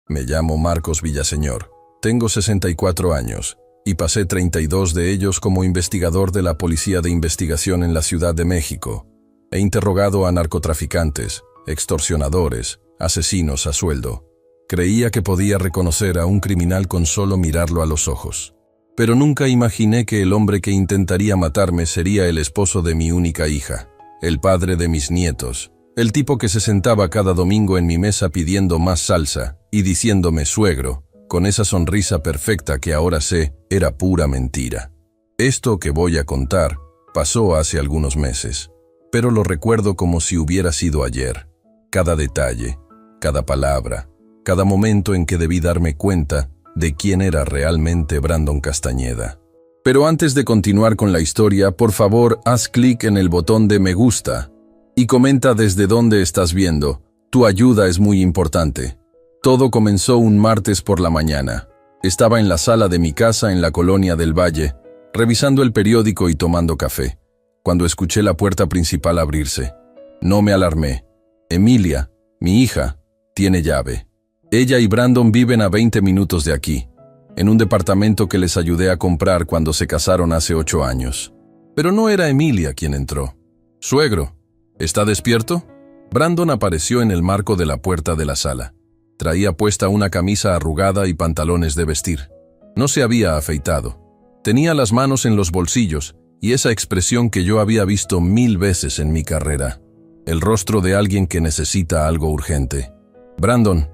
Me llamo Marcos Villaseñor. Tengo 64 años y pasé 32 de ellos como investigador de la Policía de Investigación en la Ciudad de México. He interrogado a narcotraficantes, extorsionadores, asesinos a sueldo. Creía que podía reconocer a un criminal con solo mirarlo a los ojos. Pero nunca imaginé que el hombre que intentaría matarme sería el esposo de mi única hija, el padre de mis nietos, el tipo que se sentaba cada domingo en mi mesa pidiendo más salsa y diciéndome suegro, con esa sonrisa perfecta que ahora sé era pura mentira. Esto que voy a contar pasó hace algunos meses, pero lo recuerdo como si hubiera sido ayer. Cada detalle, cada palabra, cada momento en que debí darme cuenta de quién era realmente Brandon Castañeda. Pero antes de continuar con la historia, por favor, haz clic en el botón de me gusta y comenta desde dónde estás viendo. Tu ayuda es muy importante. Todo comenzó un martes por la mañana. Estaba en la sala de mi casa en la colonia del Valle, revisando el periódico y tomando café, cuando escuché la puerta principal abrirse. No me alarmé. Emilia, mi hija, tiene llave. Ella y Brandon viven a 20 minutos de aquí, en un departamento que les ayudé a comprar cuando se casaron hace 8 años. Pero no era Emilia quien entró. «Suegro, ¿está despierto?» Brandon apareció en el marco de la puerta de la sala. Traía puesta una camisa arrugada y pantalones de vestir. No se había afeitado. Tenía las manos en los bolsillos y esa expresión que yo había visto 1000 veces en mi carrera. El rostro de alguien que necesita algo urgente. «Brandon,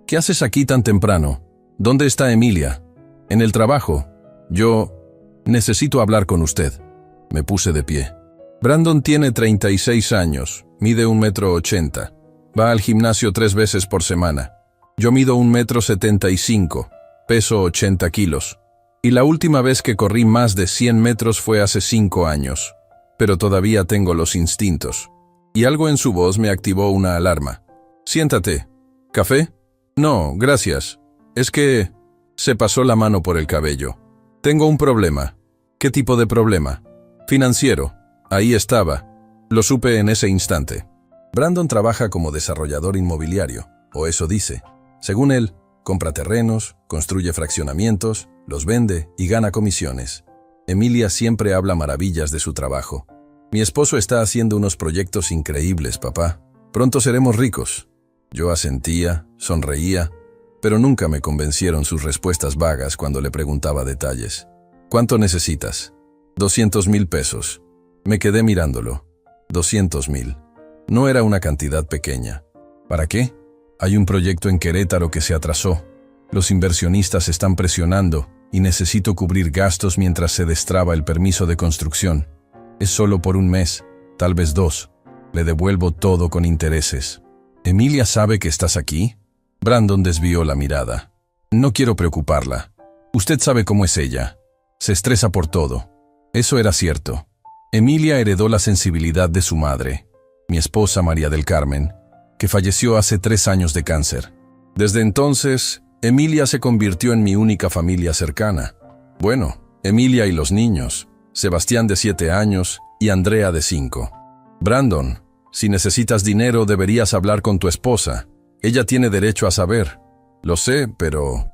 ¿qué haces aquí tan temprano? ¿Dónde está Emilia?» «En el trabajo. Yo necesito hablar con usted». Me puse de pie. Brandon tiene 36 años, mide 1,80 m. Va al gimnasio 3 veces por semana. Yo mido 1,75 m, peso 80 kilos. Y la última vez que corrí más de 100 metros fue hace 5 años. Pero todavía tengo los instintos. Y algo en su voz me activó una alarma. «Siéntate. ¿Café?» «No, gracias. Es que…» Se pasó la mano por el cabello. «Tengo un problema». «¿Qué tipo de problema?» «Financiero». Ahí estaba. Lo supe en ese instante. Brandon trabaja como desarrollador inmobiliario, o eso dice. Según él, compra terrenos, construye fraccionamientos, los vende y gana comisiones. Emilia siempre habla maravillas de su trabajo. «Mi esposo está haciendo unos proyectos increíbles, papá. Pronto seremos ricos». Yo asentía, sonreía, pero nunca me convencieron sus respuestas vagas cuando le preguntaba detalles. «¿Cuánto necesitas?» «200,000 pesos». Me quedé mirándolo. 200,000. No era una cantidad pequeña. ¿Para qué? Hay un proyecto en Querétaro que se atrasó. Los inversionistas están presionando y necesito cubrir gastos mientras se destraba el permiso de construcción. Es solo por un mes, tal vez 2. Le devuelvo todo con intereses. «¿Emilia sabe que estás aquí?» Brandon desvió la mirada. «No quiero preocuparla. Usted sabe cómo es ella. Se estresa por todo». Eso era cierto. Emilia heredó la sensibilidad de su madre, mi esposa María del Carmen, que falleció hace 3 años de cáncer. Desde entonces, Emilia se convirtió en mi única familia cercana. Bueno, Emilia y los niños, Sebastián de 7 años y Andrea de 5. «Brandon, si necesitas dinero deberías hablar con tu esposa. Ella tiene derecho a saber». «Lo sé, pero…»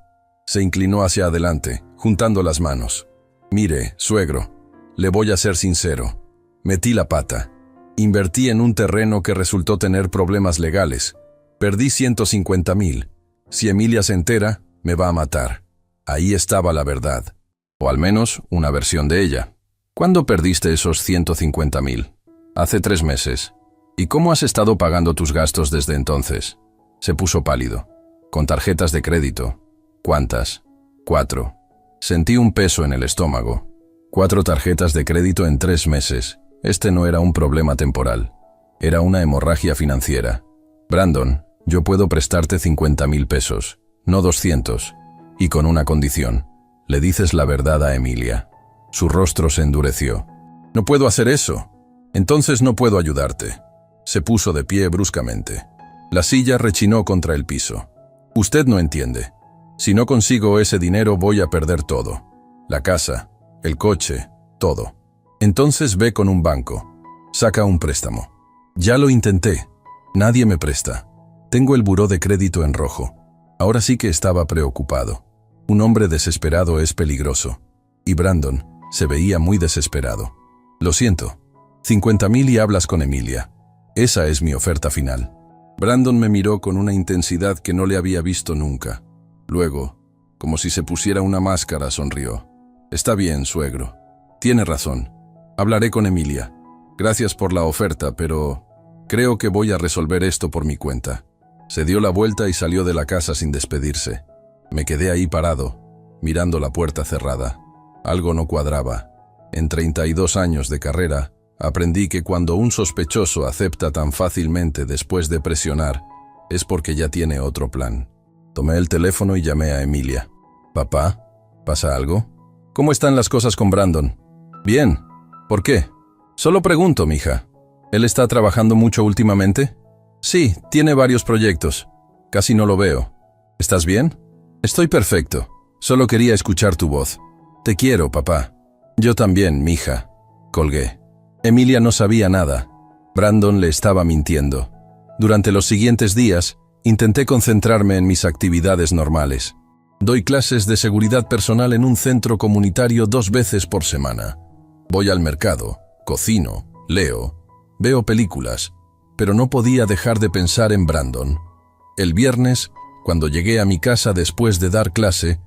Se inclinó hacia adelante, juntando las manos. «Mire, suegro, le voy a ser sincero. Metí la pata. Invertí en un terreno que resultó tener problemas legales. Perdí 150,000. Si Emilia se entera, me va a matar». Ahí estaba la verdad. O al menos una versión de ella. «¿Cuándo perdiste esos 150,000? «Hace 3 meses. ¿Y cómo has estado pagando tus gastos desde entonces?» Se puso pálido. «Con tarjetas de crédito». «¿Cuántas?» 4. Sentí un peso en el estómago. 4 tarjetas de crédito en 3 meses. Este no era un problema temporal. Era una hemorragia financiera. «Brandon, yo puedo prestarte 50,000 pesos, no 200. Y con una condición. Le dices la verdad a Emilia». Su rostro se endureció. «No puedo hacer eso. Entonces no puedo ayudarte». Se puso de pie bruscamente. La silla rechinó contra el piso. «Usted no entiende. Si no consigo ese dinero voy a perder todo. La casa, el coche, todo. Entonces ve con un banco. Saca un préstamo». «Ya lo intenté. Nadie me presta. Tengo el buró de crédito en rojo. Ahora sí que estaba preocupado. Un hombre desesperado es peligroso. Y Brandon se veía muy desesperado. Lo siento. 50.000 y hablas con Emilia. Esa es mi oferta final. Brandon me miró con una intensidad que no le había visto nunca. Luego, como si se pusiera una máscara, sonrió. Está bien, suegro. Tiene razón. Hablaré con Emilia. Gracias por la oferta, pero creo que voy a resolver esto por mi cuenta. Se dio la vuelta y salió de la casa sin despedirse. Me quedé ahí parado, mirando la puerta cerrada. Algo no cuadraba. En 32 años de carrera, aprendí que cuando un sospechoso acepta tan fácilmente después de presionar, es porque ya tiene otro plan. Tomé el teléfono y llamé a Emilia. «Papá, ¿pasa algo? ¿Cómo están las cosas con Brandon?» «Bien. ¿Por qué?» «Solo pregunto, mija. ¿Él está trabajando mucho últimamente?» «Sí, tiene varios proyectos. Casi no lo veo. ¿Estás bien?» «Estoy perfecto. Solo quería escuchar tu voz. Te quiero, papá». «Yo también, mija». Colgué. Emilia no sabía nada. Brandon le estaba mintiendo. Durante los siguientes días, intenté concentrarme en mis actividades normales. Doy clases de seguridad personal en un centro comunitario 2 veces por semana. Voy al mercado, cocino, leo, veo películas, pero no podía dejar de pensar en Brandon. El viernes, cuando llegué a mi casa después de dar clase,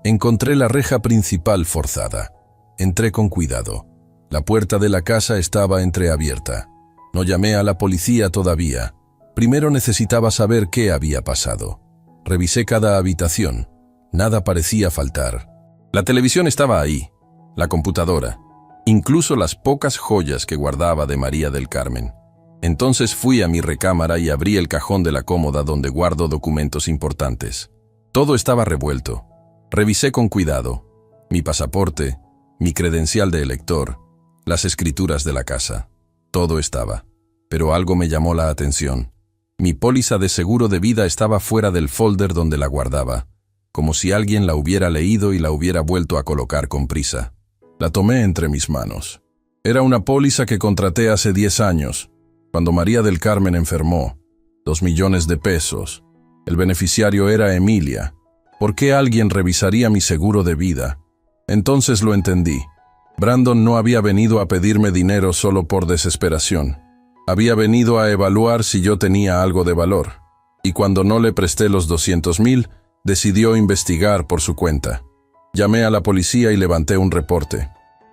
encontré la reja principal forzada. Entré con cuidado. La puerta de la casa estaba entreabierta. No llamé a la policía todavía. Primero necesitaba saber qué había pasado. Revisé cada habitación. Nada parecía faltar. La televisión estaba ahí, la computadora, incluso las pocas joyas que guardaba de María del Carmen. Entonces fui a mi recámara y abrí el cajón de la cómoda donde guardo documentos importantes. Todo estaba revuelto. Revisé con cuidado. Mi pasaporte, mi credencial de elector, las escrituras de la casa. Todo estaba. Pero algo me llamó la atención. Mi póliza de seguro de vida estaba fuera del folder donde la guardaba, como si alguien la hubiera leído y la hubiera vuelto a colocar con prisa. La tomé entre mis manos. Era una póliza que contraté hace 10 años, cuando María del Carmen enfermó. 2 millones de pesos. El beneficiario era Emilia. ¿Por qué alguien revisaría mi seguro de vida? Entonces lo entendí. Brandon no había venido a pedirme dinero solo por desesperación. Había venido a evaluar si yo tenía algo de valor. Y cuando no le presté los 200.000, decidió investigar por su cuenta. Llamé a la policía y levanté un reporte.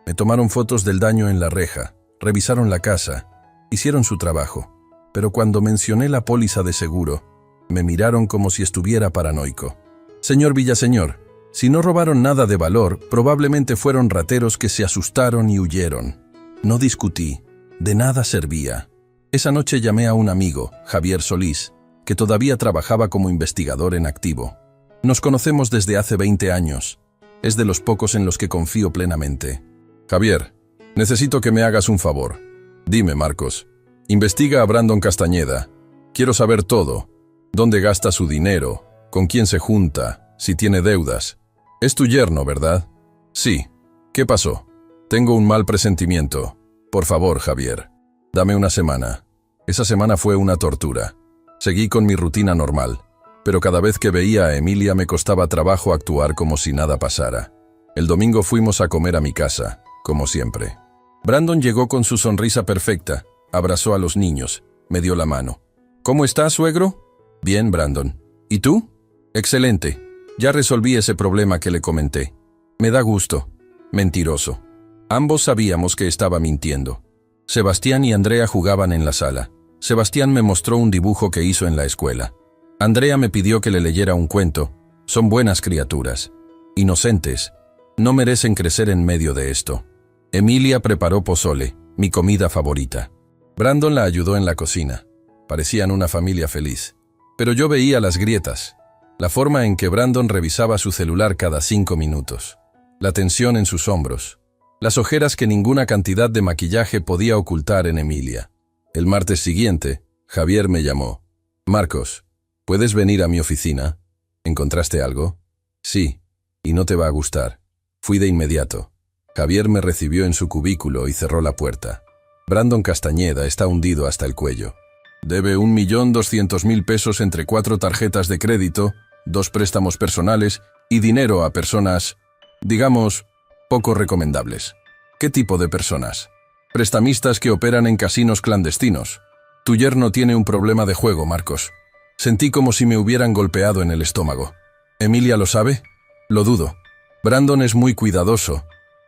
Me tomaron fotos del daño en la reja, revisaron la casa, hicieron su trabajo. Pero cuando mencioné la póliza de seguro, me miraron como si estuviera paranoico. «Señor Villaseñor, si no robaron nada de valor, probablemente fueron rateros que se asustaron y huyeron». No discutí, de nada servía. Esa noche llamé a un amigo, Javier Solís, que todavía trabajaba como investigador en activo. Nos conocemos desde hace 20 años. Es de los pocos en los que confío plenamente. «Javier, necesito que me hagas un favor. Dime, Marcos, investiga a Brandon Castañeda. Quiero saber todo. ¿Dónde gasta su dinero? ¿Con quién se junta? ¿Si tiene deudas? Es tu yerno, ¿verdad?» «Sí. ¿Qué pasó?» «Tengo un mal presentimiento. Por favor, Javier, dame una semana». Esa semana fue una tortura. Seguí con mi rutina normal, pero cada vez que veía a Emilia me costaba trabajo actuar como si nada pasara. El domingo fuimos a comer a mi casa, como siempre. Brandon llegó con su sonrisa perfecta, abrazó a los niños, me dio la mano. «¿Cómo estás, suegro?» «Bien, Brandon. ¿Y tú?» «Excelente. Ya resolví ese problema que le comenté». «Me da gusto». Mentiroso. Ambos sabíamos que estaba mintiendo. Sebastián y Andrea jugaban en la sala. Sebastián me mostró un dibujo que hizo en la escuela. Andrea me pidió que le leyera un cuento. Son buenas criaturas. Inocentes. No merecen crecer en medio de esto. Emilia preparó pozole, mi comida favorita. Brandon la ayudó en la cocina. Parecían una familia feliz. Pero yo veía las grietas. La forma en que Brandon revisaba su celular cada 5 minutos. La tensión en sus hombros. Las ojeras que ninguna cantidad de maquillaje podía ocultar en Emilia. El martes siguiente, Javier me llamó. «Marcos, ¿puedes venir a mi oficina? ¿Encontraste algo?» «Sí, y no te va a gustar». Fui de inmediato. Javier me recibió en su cubículo y cerró la puerta. Brandon Castañeda está hundido hasta el cuello. Debe 1.200.000 pesos entre 4 tarjetas de crédito, 2 préstamos personales y dinero a personas, digamos, poco recomendables. ¿Qué tipo de personas? Prestamistas que operan en casinos clandestinos. Tu yerno tiene un problema de juego, Marcos. Sentí como si me hubieran golpeado en el estómago. ¿Emilia lo sabe? Lo dudo. Brandon es muy cuidadoso.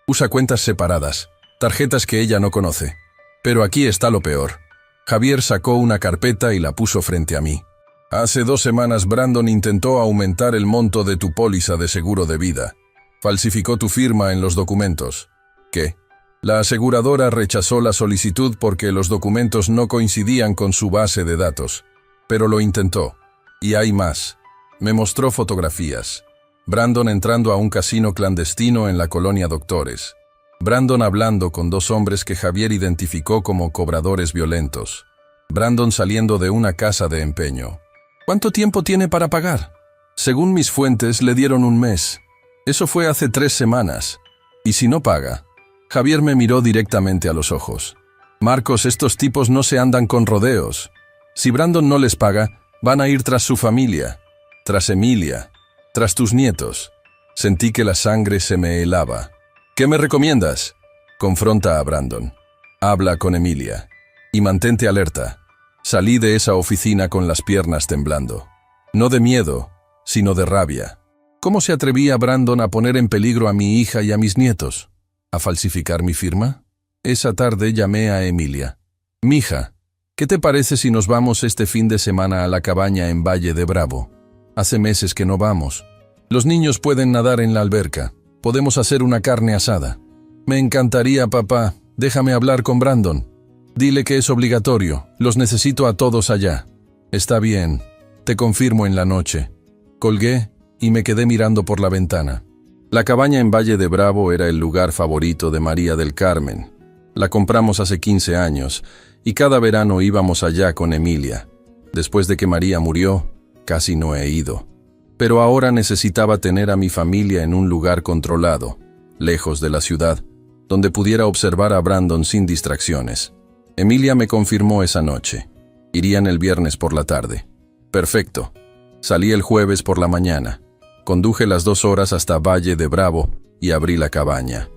Usa cuentas separadas, tarjetas que ella no conoce. Pero aquí está lo peor. Javier sacó una carpeta y la puso frente a mí. Hace 2 semanas Brandon intentó aumentar el monto de tu póliza de seguro de vida. Falsificó tu firma en los documentos. ¿Qué? La aseguradora rechazó la solicitud porque los documentos no coincidían con su base de datos. Pero lo intentó. Y hay más. Me mostró fotografías. Brandon entrando a un casino clandestino en la colonia Doctores. Brandon hablando con 2 hombres que Javier identificó como cobradores violentos. Brandon saliendo de una casa de empeño. ¿Cuánto tiempo tiene para pagar? Según mis fuentes, le dieron 1 mes. Eso fue hace 3 semanas. ¿Y si no paga? Javier me miró directamente a los ojos. Marcos, estos tipos no se andan con rodeos. Si Brandon no les paga, van a ir tras su familia, tras Emilia, tras tus nietos. Sentí que la sangre se me helaba. ¿Qué me recomiendas? Confronta a Brandon. Habla con Emilia. Y mantente alerta. Salí de esa oficina con las piernas temblando. No de miedo, sino de rabia. ¿Cómo se atrevía Brandon a poner en peligro a mi hija y a mis nietos? ¿A falsificar mi firma? Esa tarde llamé a Emilia. Mija, ¿qué te parece si nos vamos este fin de semana a la cabaña en Valle de Bravo? Hace meses que no vamos. Los niños pueden nadar en la alberca. Podemos hacer una carne asada. Me encantaría, papá. Déjame hablar con Brandon. Dile que es obligatorio. Los necesito a todos allá. Está bien. Te confirmo en la noche. Colgué y me quedé mirando por la ventana. La cabaña en Valle de Bravo era el lugar favorito de María del Carmen. La compramos hace 15 años y cada verano íbamos allá con Emilia. Después de que María murió, casi no he ido. Pero ahora necesitaba tener a mi familia en un lugar controlado, lejos de la ciudad, donde pudiera observar a Brandon sin distracciones. Emilia me confirmó esa noche. Irían el viernes por la tarde. Perfecto. Salí el jueves por la mañana. Conduje las 2 horas hasta Valle de Bravo y abrí la cabaña.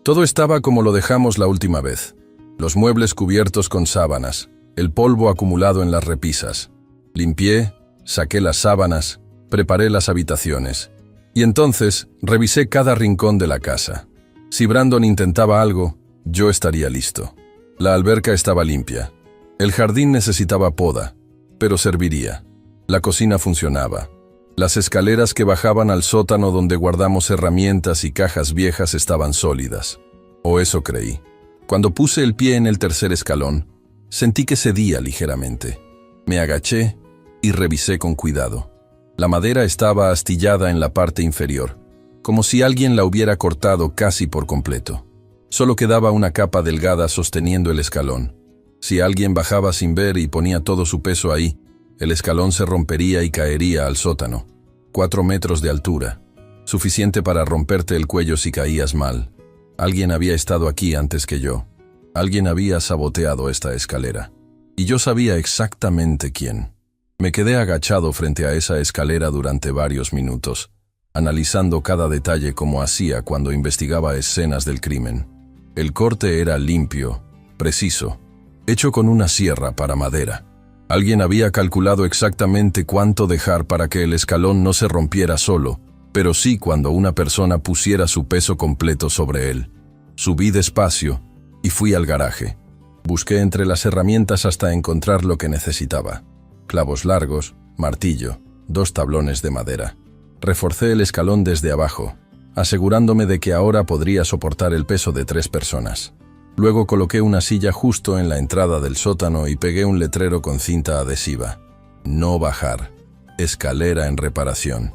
Todo estaba como lo dejamos la última vez. Los muebles cubiertos con sábanas, el polvo acumulado en las repisas. Limpié, saqué las sábanas, preparé las habitaciones. Y entonces revisé cada rincón de la casa. Si Brandon intentaba algo, yo estaría listo. La alberca estaba limpia. El jardín necesitaba poda, pero serviría. La cocina funcionaba. Las escaleras que bajaban al sótano donde guardamos herramientas y cajas viejas estaban sólidas. O eso creí. Cuando puse el pie en el tercer escalón, sentí que cedía ligeramente. Me agaché y revisé con cuidado. La madera estaba astillada en la parte inferior, como si alguien la hubiera cortado casi por completo. Solo quedaba una capa delgada sosteniendo el escalón. Si alguien bajaba sin ver y ponía todo su peso ahí, el escalón se rompería y caería al sótano. 4 metros de altura, suficiente para romperte el cuello si caías mal. Alguien había estado aquí antes que yo. Alguien había saboteado esta escalera. Y yo sabía exactamente quién. Me quedé agachado frente a esa escalera durante varios minutos, analizando cada detalle como hacía cuando investigaba escenas del crimen. El corte era limpio, preciso, hecho con una sierra para madera. Alguien había calculado exactamente cuánto dejar para que el escalón no se rompiera solo, pero sí cuando una persona pusiera su peso completo sobre él. Subí despacio y fui al garaje. Busqué entre las herramientas hasta encontrar lo que necesitaba. Clavos largos, martillo, 2 tablones de madera. Reforcé el escalón desde abajo, asegurándome de que ahora podría soportar el peso de 3 personas. Luego coloqué una silla justo en la entrada del sótano y pegué un letrero con cinta adhesiva. No bajar. Escalera en reparación.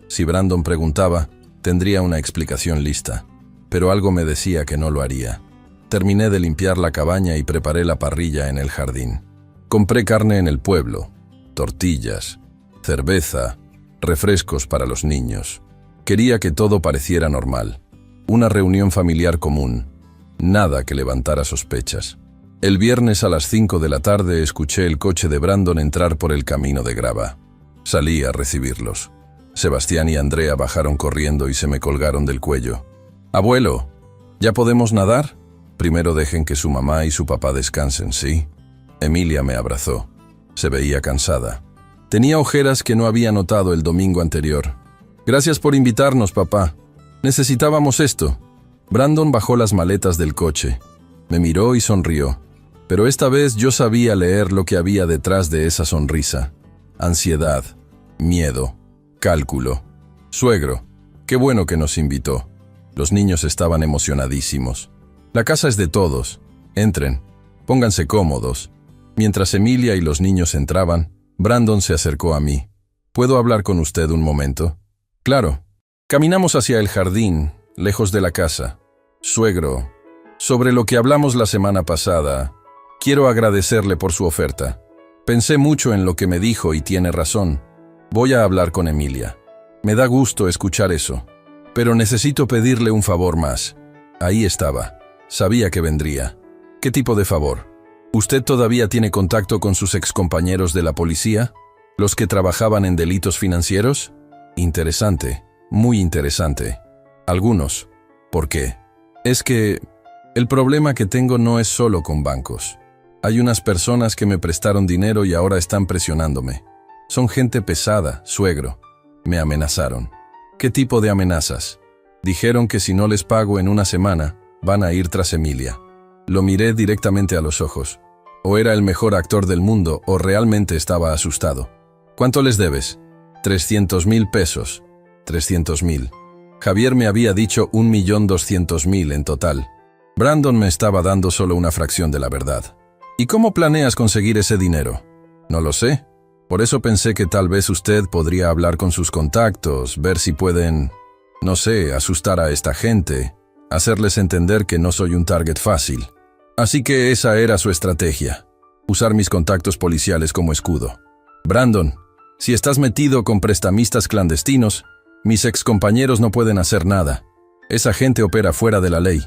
Si Brandon preguntaba, tendría una explicación lista, pero algo me decía que no lo haría. Terminé de limpiar la cabaña y preparé la parrilla en el jardín. Compré carne en el pueblo, tortillas, cerveza, refrescos para los niños. Quería que todo pareciera normal. Una reunión familiar común. Nada que levantara sospechas. El viernes a las 5 de la tarde escuché el coche de Brandon entrar por el camino de grava. Salí a recibirlos. Sebastián y Andrea bajaron corriendo y se me colgaron del cuello. «Abuelo, ¿ya podemos nadar?» «Primero dejen que su mamá y su papá descansen, ¿sí?» Emilia me abrazó. Se veía cansada. Tenía ojeras que no había notado el domingo anterior. «Gracias por invitarnos, papá. Necesitábamos esto». Brandon bajó las maletas del coche. Me miró y sonrió. Pero esta vez yo sabía leer lo que había detrás de esa sonrisa. Ansiedad, miedo, cálculo. «Suegro, qué bueno que nos invitó». Los niños estaban emocionadísimos. «La casa es de todos. Entren. Pónganse cómodos». Mientras Emilia y los niños entraban, Brandon se acercó a mí. «¿Puedo hablar con usted un momento?» «Claro». Caminamos hacia el jardín, lejos de la casa. «Suegro, sobre lo que hablamos la semana pasada, quiero agradecerle por su oferta. Pensé mucho en lo que me dijo y tiene razón. Voy a hablar con Emilia. Me da gusto escuchar eso. Pero necesito pedirle un favor más». Ahí estaba. Sabía que vendría. «¿Qué tipo de favor?» «¿Usted todavía tiene contacto con sus excompañeros de la policía? ¿Los que trabajaban en delitos financieros?» «Interesante, muy interesante. Algunos. ¿Por qué?» «Es que el problema que tengo no es solo con bancos. Hay unas personas que me prestaron dinero y ahora están presionándome. Son gente pesada, suegro. Me amenazaron». «¿Qué tipo de amenazas?» «Dijeron que si no les pago en una semana, van a ir tras Emilia». Lo miré directamente a los ojos. O era el mejor actor del mundo o realmente estaba asustado. «¿Cuánto les debes?» 300,000 pesos. 300,000. Javier me había dicho 1.200.000 en total. Brandon me estaba dando solo una fracción de la verdad. «¿Y cómo planeas conseguir ese dinero?» «No lo sé. Por eso pensé que tal vez usted podría hablar con sus contactos, ver si pueden, no sé, asustar a esta gente, hacerles entender que no soy un target fácil». Así que esa era su estrategia, usar mis contactos policiales como escudo. «Brandon, si estás metido con prestamistas clandestinos, mis excompañeros no pueden hacer nada. Esa gente opera fuera de la ley.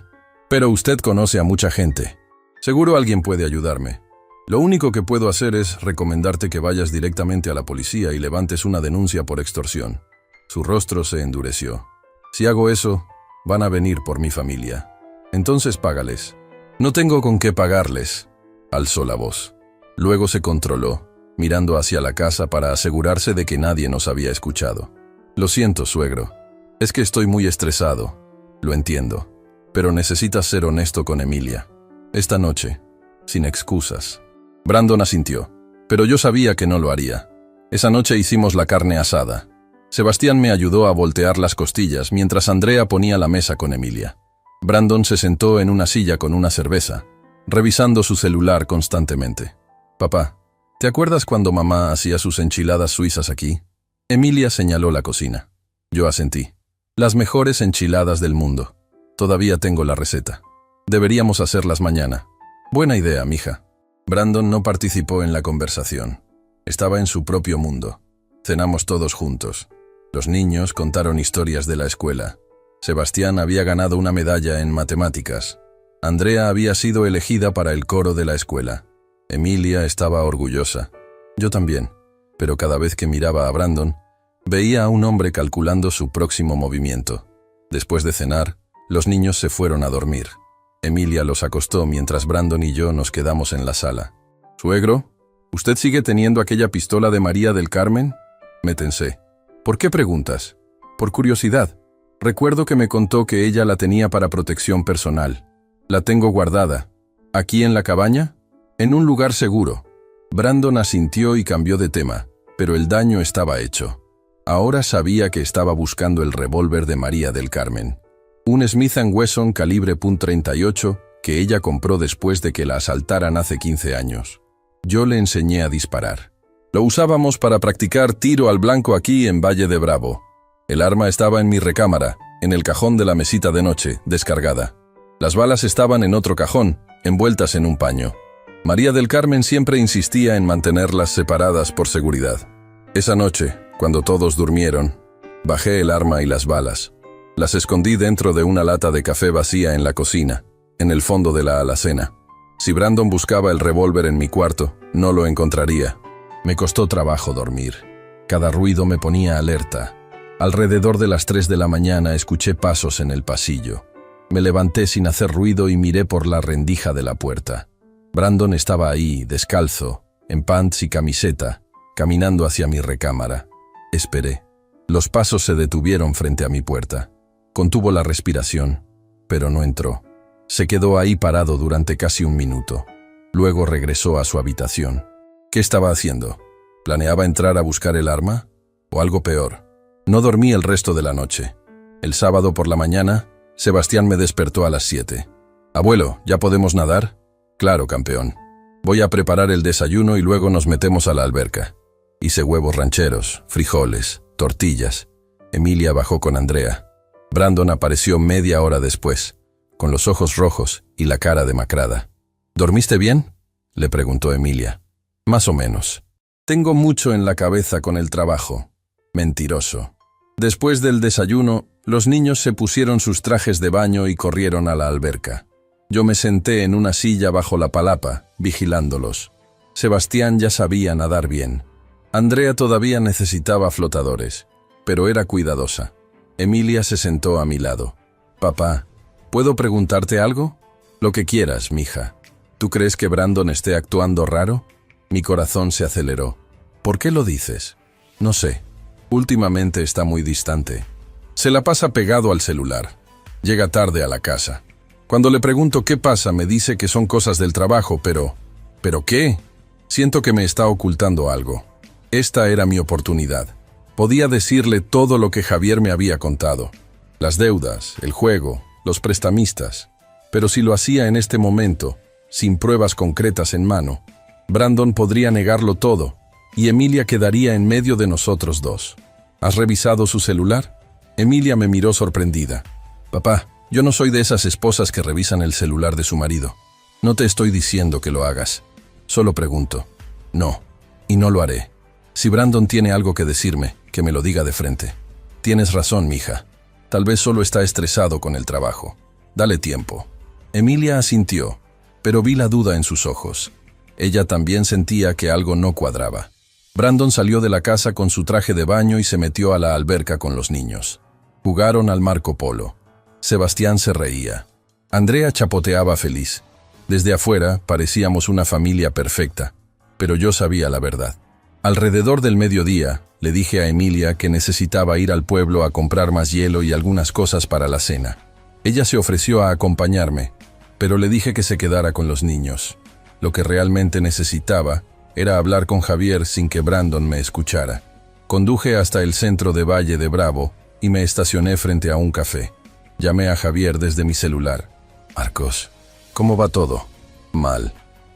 Pero usted conoce a mucha gente. Seguro alguien puede ayudarme. Lo único que puedo hacer es recomendarte que vayas directamente a la policía y levantes una denuncia por extorsión». Su rostro se endureció. «Si hago eso, van a venir por mi familia. Entonces págales». «No tengo con qué pagarles», alzó la voz. Luego se controló, mirando hacia la casa para asegurarse de que nadie nos había escuchado. «Lo siento, suegro. Es que estoy muy estresado. Lo entiendo. Pero necesitas ser honesto con Emilia. Esta noche, sin excusas». Brandon asintió, pero yo sabía que no lo haría. Esa noche hicimos la carne asada. Sebastián me ayudó a voltear las costillas mientras Andrea ponía la mesa con Emilia. Brandon se sentó en una silla con una cerveza, revisando su celular constantemente. «Papá, ¿te acuerdas cuando mamá hacía sus enchiladas suizas aquí?» Emilia señaló la cocina. Yo asentí. «Las mejores enchiladas del mundo. Todavía tengo la receta. Deberíamos hacerlas mañana». «Buena idea, mija». Brandon no participó en la conversación. Estaba en su propio mundo. Cenamos todos juntos. Los niños contaron historias de la escuela. Sebastián había ganado una medalla en matemáticas. Andrea había sido elegida para el coro de la escuela. Emilia estaba orgullosa. Yo también, pero cada vez que miraba a Brandon, veía a un hombre calculando su próximo movimiento. Después de cenar, los niños se fueron a dormir. Emilia los acostó mientras Brandon y yo nos quedamos en la sala. «Suegro, ¿usted sigue teniendo aquella pistola de María del Carmen?» Me tensé. «¿Por qué preguntas?» «Por curiosidad. Recuerdo que me contó que ella la tenía para protección personal. La tengo guardada. ¿Aquí en la cabaña?» «En un lugar seguro». Brandon asintió y cambió de tema, pero el daño estaba hecho. Ahora sabía que estaba buscando el revólver de María del Carmen. Un Smith & Wesson calibre .38 que ella compró después de que la asaltaran hace 15 años. Yo le enseñé a disparar. Lo usábamos para practicar tiro al blanco aquí en Valle de Bravo. El arma estaba en mi recámara, en el cajón de la mesita de noche, descargada. Las balas estaban en otro cajón, envueltas en un paño. María del Carmen siempre insistía en mantenerlas separadas por seguridad. Esa noche, cuando todos durmieron, bajé el arma y las balas. Las escondí dentro de una lata de café vacía en la cocina, en el fondo de la alacena. Si Brandon buscaba el revólver en mi cuarto, no lo encontraría. Me costó trabajo dormir. Cada ruido me ponía alerta. Alrededor de las 3 de la mañana escuché pasos en el pasillo. Me levanté sin hacer ruido y miré por la rendija de la puerta. Brandon estaba ahí, descalzo, en pants y camiseta, caminando hacia mi recámara. Esperé. Los pasos se detuvieron frente a mi puerta. Contuvo la respiración, pero no entró. Se quedó ahí parado durante casi un minuto. Luego regresó a su habitación. ¿Qué estaba haciendo? ¿Planeaba entrar a buscar el arma? ¿O algo peor? No dormí el resto de la noche. El sábado por la mañana, Sebastián me despertó a las 7. «Abuelo, ¿ya podemos nadar?» «Claro, campeón. Voy a preparar el desayuno y luego nos metemos a la alberca». Hice huevos rancheros, frijoles, tortillas. Emilia bajó con Andrea. Brandon apareció media hora después, con los ojos rojos y la cara demacrada. «¿Dormiste bien?», le preguntó Emilia. «Más o menos. Tengo mucho en la cabeza con el trabajo». Mentiroso. Después del desayuno, los niños se pusieron sus trajes de baño y corrieron a la alberca. Yo me senté en una silla bajo la palapa, vigilándolos. Sebastián ya sabía nadar bien. Andrea todavía necesitaba flotadores, pero era cuidadosa. Emilia se sentó a mi lado. «Papá, ¿puedo preguntarte algo?» «Lo que quieras, mija». «¿Tú crees que Brandon esté actuando raro?» Mi corazón se aceleró. «¿Por qué lo dices?» «No sé. Últimamente está muy distante. Se la pasa pegado al celular. Llega tarde a la casa. Cuando le pregunto qué pasa, me dice que son cosas del trabajo, pero... ¿Pero qué? Siento que me está ocultando algo. Esta era mi oportunidad. Podía decirle todo lo que Javier me había contado. Las deudas, el juego, los prestamistas. Pero si lo hacía en este momento, sin pruebas concretas en mano, Brandon podría negarlo todo, y Emilia quedaría en medio de nosotros dos. ¿Has revisado su celular?» Emilia me miró sorprendida. «Papá, yo no soy de esas esposas que revisan el celular de su marido. No te estoy diciendo que lo hagas. Solo pregunto. No, y no lo haré. Si Brandon tiene algo que decirme, que me lo diga de frente. Tienes razón, mija. Tal vez solo está estresado con el trabajo. Dale tiempo». Emilia asintió, pero vi la duda en sus ojos. Ella también sentía que algo no cuadraba. Brandon salió de la casa con su traje de baño y se metió a la alberca con los niños. Jugaron al Marco Polo. Sebastián se reía. Andrea chapoteaba feliz. Desde afuera parecíamos una familia perfecta, pero yo sabía la verdad. Alrededor del mediodía, le dije a Emilia que necesitaba ir al pueblo a comprar más hielo y algunas cosas para la cena. Ella se ofreció a acompañarme, pero le dije que se quedara con los niños. Lo que realmente necesitaba era hablar con Javier sin que Brandon me escuchara. Conduje hasta el centro de Valle de Bravo y me estacioné frente a un café. Llamé a Javier desde mi celular. «Marcos, ¿cómo va todo?» «Mal.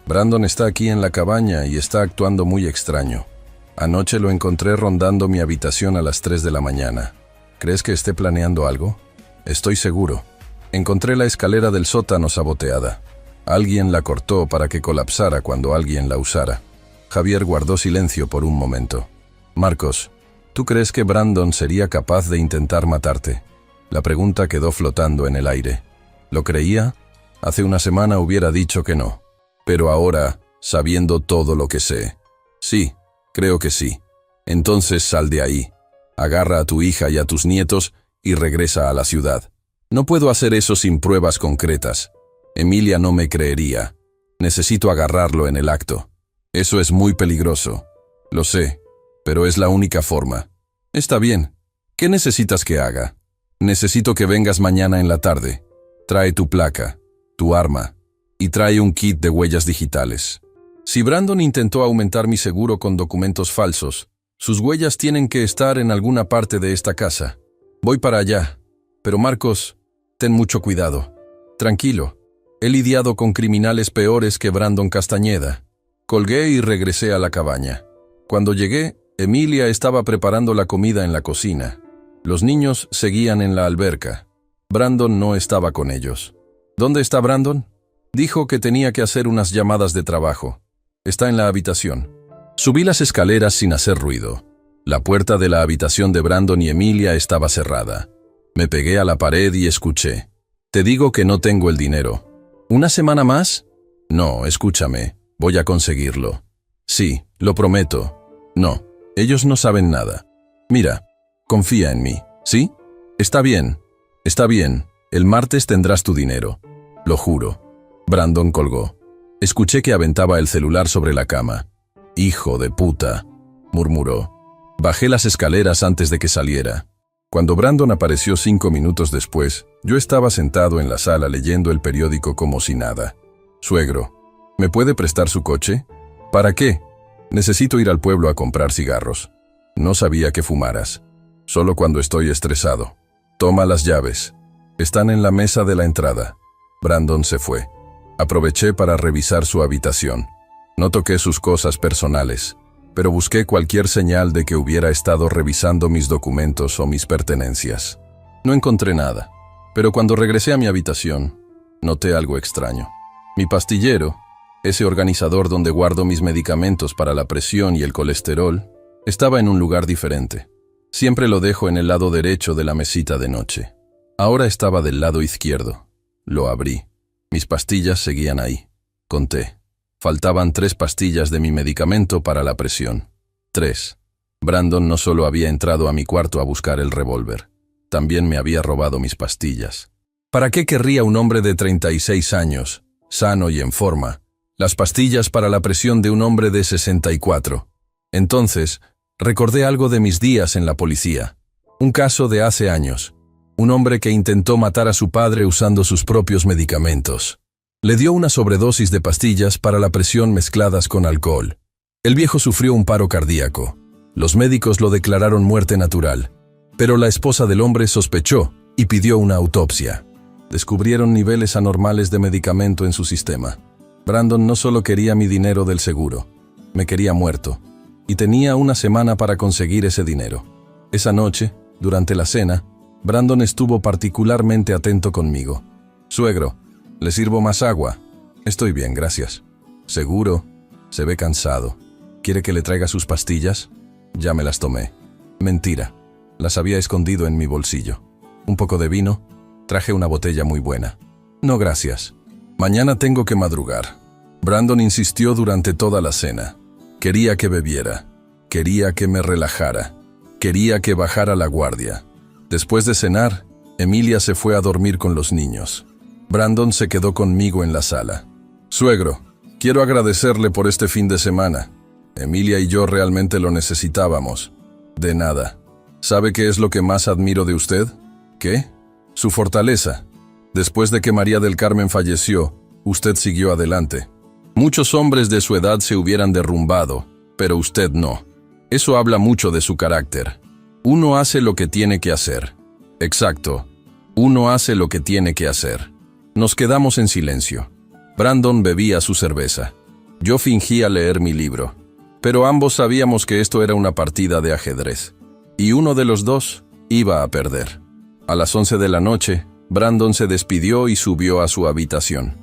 Brandon está aquí en la cabaña y está actuando muy extraño. Anoche lo encontré rondando mi habitación a las 3 de la mañana. ¿Crees que esté planeando algo?» «Estoy seguro. Encontré la escalera del sótano saboteada. Alguien la cortó para que colapsara cuando alguien la usara». Javier guardó silencio por un momento. «Marcos, ¿tú crees que Brandon sería capaz de intentar matarte?» La pregunta quedó flotando en el aire. ¿Lo creía? Hace una semana hubiera dicho que no. Pero ahora, sabiendo todo lo que sé, sí, creo que sí. Entonces sal de ahí. Agarra a tu hija y a tus nietos y regresa a la ciudad. No puedo hacer eso sin pruebas concretas. Emilia no me creería. Necesito agarrarlo en el acto. Eso es muy peligroso. Lo sé, pero es la única forma. Está bien. ¿Qué necesitas que haga? Necesito que vengas mañana en la tarde. Trae tu placa, tu arma, y trae un kit de huellas digitales. Si Brandon intentó aumentar mi seguro con documentos falsos, sus huellas tienen que estar en alguna parte de esta casa. Voy para allá. Pero Marcos, ten mucho cuidado. Tranquilo. He lidiado con criminales peores que Brandon Castañeda. Colgué y regresé a la cabaña. Cuando llegué, Emilia estaba preparando la comida en la cocina. Los niños seguían en la alberca. Brandon no estaba con ellos. ¿Dónde está Brandon? Dijo que tenía que hacer unas llamadas de trabajo. Está en la habitación. Subí las escaleras sin hacer ruido. La puerta de la habitación de Brandon y Emilia estaba cerrada. Me pegué a la pared y escuché. Te digo que no tengo el dinero. ¿Una semana más? No, escúchame. Voy a conseguirlo. Sí, lo prometo. No, ellos no saben nada. Mira, Confía en mí, ¿sí? Está bien, está bien. El martes tendrás tu dinero. Lo juro. Brandon colgó. Escuché que aventaba el celular sobre la cama. «Hijo de puta», murmuró. Bajé las escaleras antes de que saliera. Cuando Brandon apareció 5 minutos después, yo estaba sentado en la sala leyendo el periódico como si nada. «Suegro, ¿me puede prestar su coche?» «¿Para qué?» «Necesito ir al pueblo a comprar cigarros». «No sabía que fumaras». «Solo cuando estoy estresado». «Toma las llaves. Están en la mesa de la entrada». Brandon se fue. Aproveché para revisar su habitación. No toqué sus cosas personales, pero busqué cualquier señal de que hubiera estado revisando mis documentos o mis pertenencias. No encontré nada, pero cuando regresé a mi habitación, noté algo extraño. Mi pastillero, ese organizador donde guardo mis medicamentos para la presión y el colesterol, estaba en un lugar diferente. Siempre lo dejo en el lado derecho de la mesita de noche. Ahora estaba del lado izquierdo. Lo abrí. Mis pastillas seguían ahí. Conté. Faltaban 3 pastillas de mi medicamento para la presión. 3. Brandon no solo había entrado a mi cuarto a buscar el revólver, también me había robado mis pastillas. ¿Para qué querría un hombre de 36 años, sano y en forma, las pastillas para la presión de un hombre de 64? Entonces, recordé algo de mis días en la policía. Un caso de hace años. Un hombre que intentó matar a su padre usando sus propios medicamentos. Le dio una sobredosis de pastillas para la presión mezcladas con alcohol. El viejo sufrió un paro cardíaco. Los médicos lo declararon muerte natural, pero la esposa del hombre sospechó y pidió una autopsia. Descubrieron niveles anormales de medicamento en su sistema. Brandon no solo quería mi dinero del seguro, me quería muerto, y tenía una semana para conseguir ese dinero. Esa noche, durante la cena, Brandon estuvo particularmente atento conmigo. «Suegro, ¿le sirvo más agua?» «Estoy bien, gracias». «¿Seguro?» «Se ve cansado. ¿Quiere que le traiga sus pastillas?» «Ya me las tomé». «Mentira. Las había escondido en mi bolsillo». «¿Un poco de vino?» «Traje una botella muy buena». «No, gracias. Mañana tengo que madrugar». Brandon insistió durante toda la cena. Quería que bebiera. Quería que me relajara. Quería que bajara la guardia. Después de cenar, Emilia se fue a dormir con los niños. Brandon se quedó conmigo en la sala. «Suegro, quiero agradecerle por este fin de semana. Emilia y yo realmente lo necesitábamos». «De nada. ¿Sabe qué es lo que más admiro de usted?» «¿Qué?» «Su fortaleza. Después de que María del Carmen falleció, usted siguió adelante. Muchos hombres de su edad se hubieran derrumbado, pero usted no. Eso habla mucho de su carácter. Uno hace lo que tiene que hacer». «Exacto. Uno hace lo que tiene que hacer». Nos quedamos en silencio. Brandon bebía su cerveza. Yo fingía leer mi libro. Pero ambos sabíamos que esto era una partida de ajedrez. Y uno de los dos iba a perder. A las 11 de la noche, Brandon se despidió y subió a su habitación.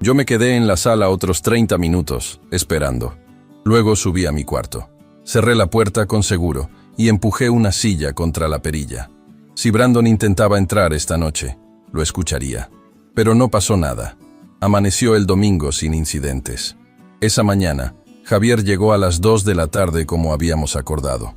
Yo me quedé en la sala otros 30 minutos, esperando. Luego subí a mi cuarto. Cerré la puerta con seguro y empujé una silla contra la perilla. Si Brandon intentaba entrar esta noche, lo escucharía. Pero no pasó nada. Amaneció el domingo sin incidentes. Esa mañana, Javier llegó a las 2 de la tarde como habíamos acordado.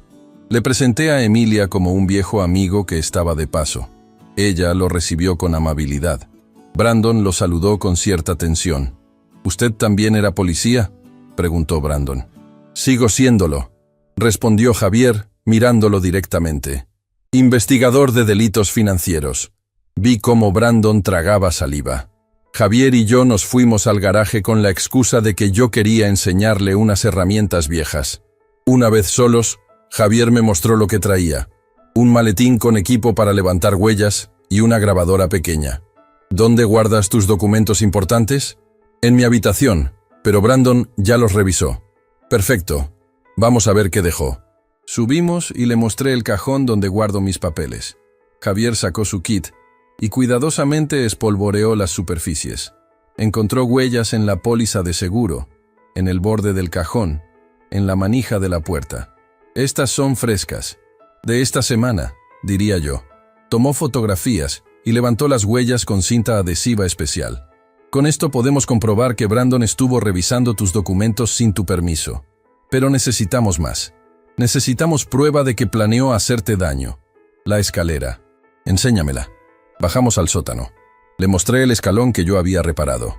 Le presenté a Emilia como un viejo amigo que estaba de paso. Ella lo recibió con amabilidad. Brandon lo saludó con cierta tensión. «¿Usted también era policía?», preguntó Brandon. «Sigo siéndolo», respondió Javier, mirándolo directamente. «Investigador de delitos financieros». Vi cómo Brandon tragaba saliva. Javier y yo nos fuimos al garaje con la excusa de que yo quería enseñarle unas herramientas viejas. Una vez solos, Javier me mostró lo que traía. Un maletín con equipo para levantar huellas y una grabadora pequeña. «¿Dónde guardas tus documentos importantes?» «En mi habitación, pero Brandon ya los revisó». «Perfecto. Vamos a ver qué dejó». Subimos y le mostré el cajón donde guardo mis papeles. Javier sacó su kit y cuidadosamente espolvoreó las superficies. Encontró huellas en la póliza de seguro, en el borde del cajón, en la manija de la puerta. «Estas son frescas. De esta semana», diría yo. Tomó fotografías y levantó las huellas con cinta adhesiva especial. «Con esto podemos comprobar que Brandon estuvo revisando tus documentos sin tu permiso. Pero necesitamos más. Necesitamos prueba de que planeó hacerte daño. La escalera. Enséñamela. Bajamos al sótano. Le mostré el escalón que yo había reparado.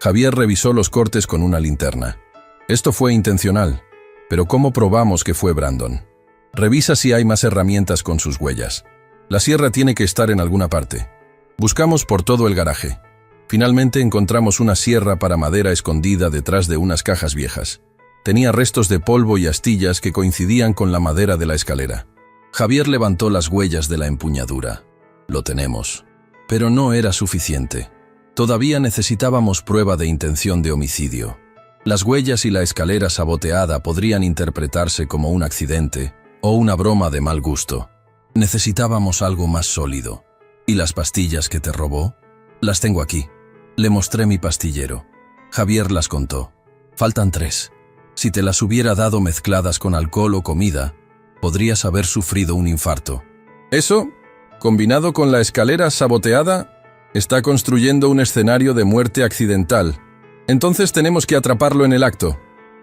Javier revisó los cortes con una linterna. Esto fue intencional, pero ¿cómo probamos que fue Brandon? Revisa si hay más herramientas con sus huellas. La sierra tiene que estar en alguna parte. Buscamos por todo el garaje. Finalmente encontramos una sierra para madera escondida detrás de unas cajas viejas. Tenía restos de polvo y astillas que coincidían con la madera de la escalera. Javier levantó las huellas de la empuñadura. Lo tenemos. Pero no era suficiente. Todavía necesitábamos prueba de intención de homicidio. Las huellas y la escalera saboteada podrían interpretarse como un accidente o una broma de mal gusto. Necesitábamos algo más sólido. ¿Y las pastillas que te robó? Las tengo aquí. Le mostré mi pastillero. Javier las contó. Faltan 3. Si te las hubiera dado mezcladas con alcohol o comida, podrías haber sufrido un infarto. Eso, combinado con la escalera saboteada, está construyendo un escenario de muerte accidental. Entonces tenemos que atraparlo en el acto.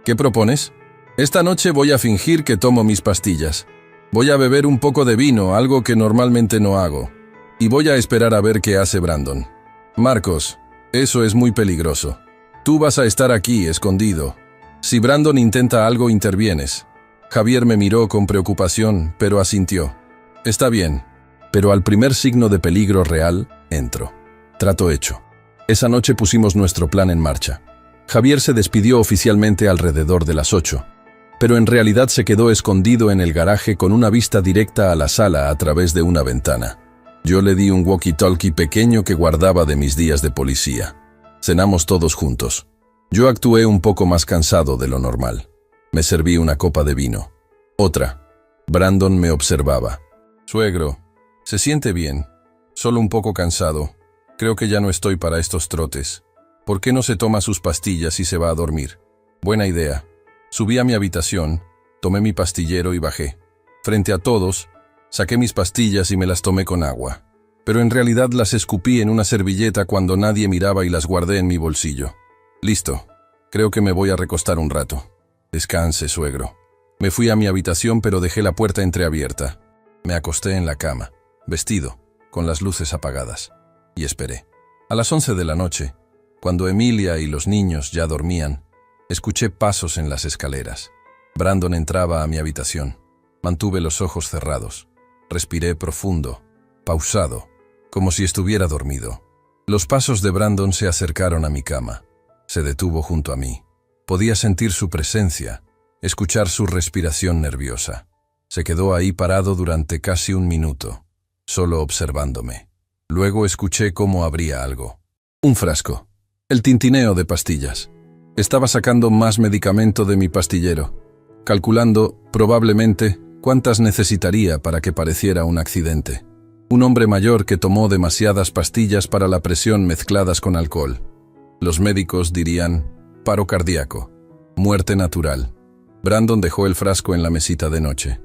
¿Qué propones? Esta noche voy a fingir que tomo mis pastillas. Voy a beber un poco de vino, algo que normalmente no hago. Y voy a esperar a ver qué hace Brandon. Marcos, eso es muy peligroso. Tú vas a estar aquí, escondido. Si Brandon intenta algo, intervienes. Javier me miró con preocupación, pero asintió. Está bien, pero al primer signo de peligro real, entro. Trato hecho. Esa noche pusimos nuestro plan en marcha. Javier se despidió oficialmente alrededor de las 8, pero en realidad se quedó escondido en el garaje con una vista directa a la sala a través de una ventana. Yo le di un walkie-talkie pequeño que guardaba de mis días de policía. Cenamos todos juntos. Yo actué un poco más cansado de lo normal. Me serví una copa de vino. Otra. Brandon me observaba. Suegro, se siente bien, solo un poco cansado. Creo que ya no estoy para estos trotes. ¿Por qué no se toma sus pastillas y se va a dormir? Buena idea. Subí a mi habitación, tomé mi pastillero y bajé. Frente a todos, saqué mis pastillas y me las tomé con agua. Pero en realidad las escupí en una servilleta cuando nadie miraba y las guardé en mi bolsillo. Listo. Creo que me voy a recostar un rato. Descanse, suegro. Me fui a mi habitación, pero dejé la puerta entreabierta. Me acosté en la cama, vestido, con las luces apagadas, y esperé. A las 11 de la noche, cuando Emilia y los niños ya dormían, escuché pasos en las escaleras. Brandon entraba a mi habitación. Mantuve los ojos cerrados. Respiré profundo, pausado, como si estuviera dormido. Los pasos de Brandon se acercaron a mi cama. Se detuvo junto a mí. Podía sentir su presencia, escuchar su respiración nerviosa. Se quedó ahí parado durante casi 1 minuto, solo observándome. Luego escuché cómo abría algo. Un frasco. El tintineo de pastillas. Estaba sacando más medicamento de mi pastillero, calculando, probablemente, cuántas necesitaría para que pareciera un accidente. Un hombre mayor que tomó demasiadas pastillas para la presión mezcladas con alcohol. Los médicos dirían paro cardíaco, muerte natural. Brandon dejó el frasco en la mesita de noche.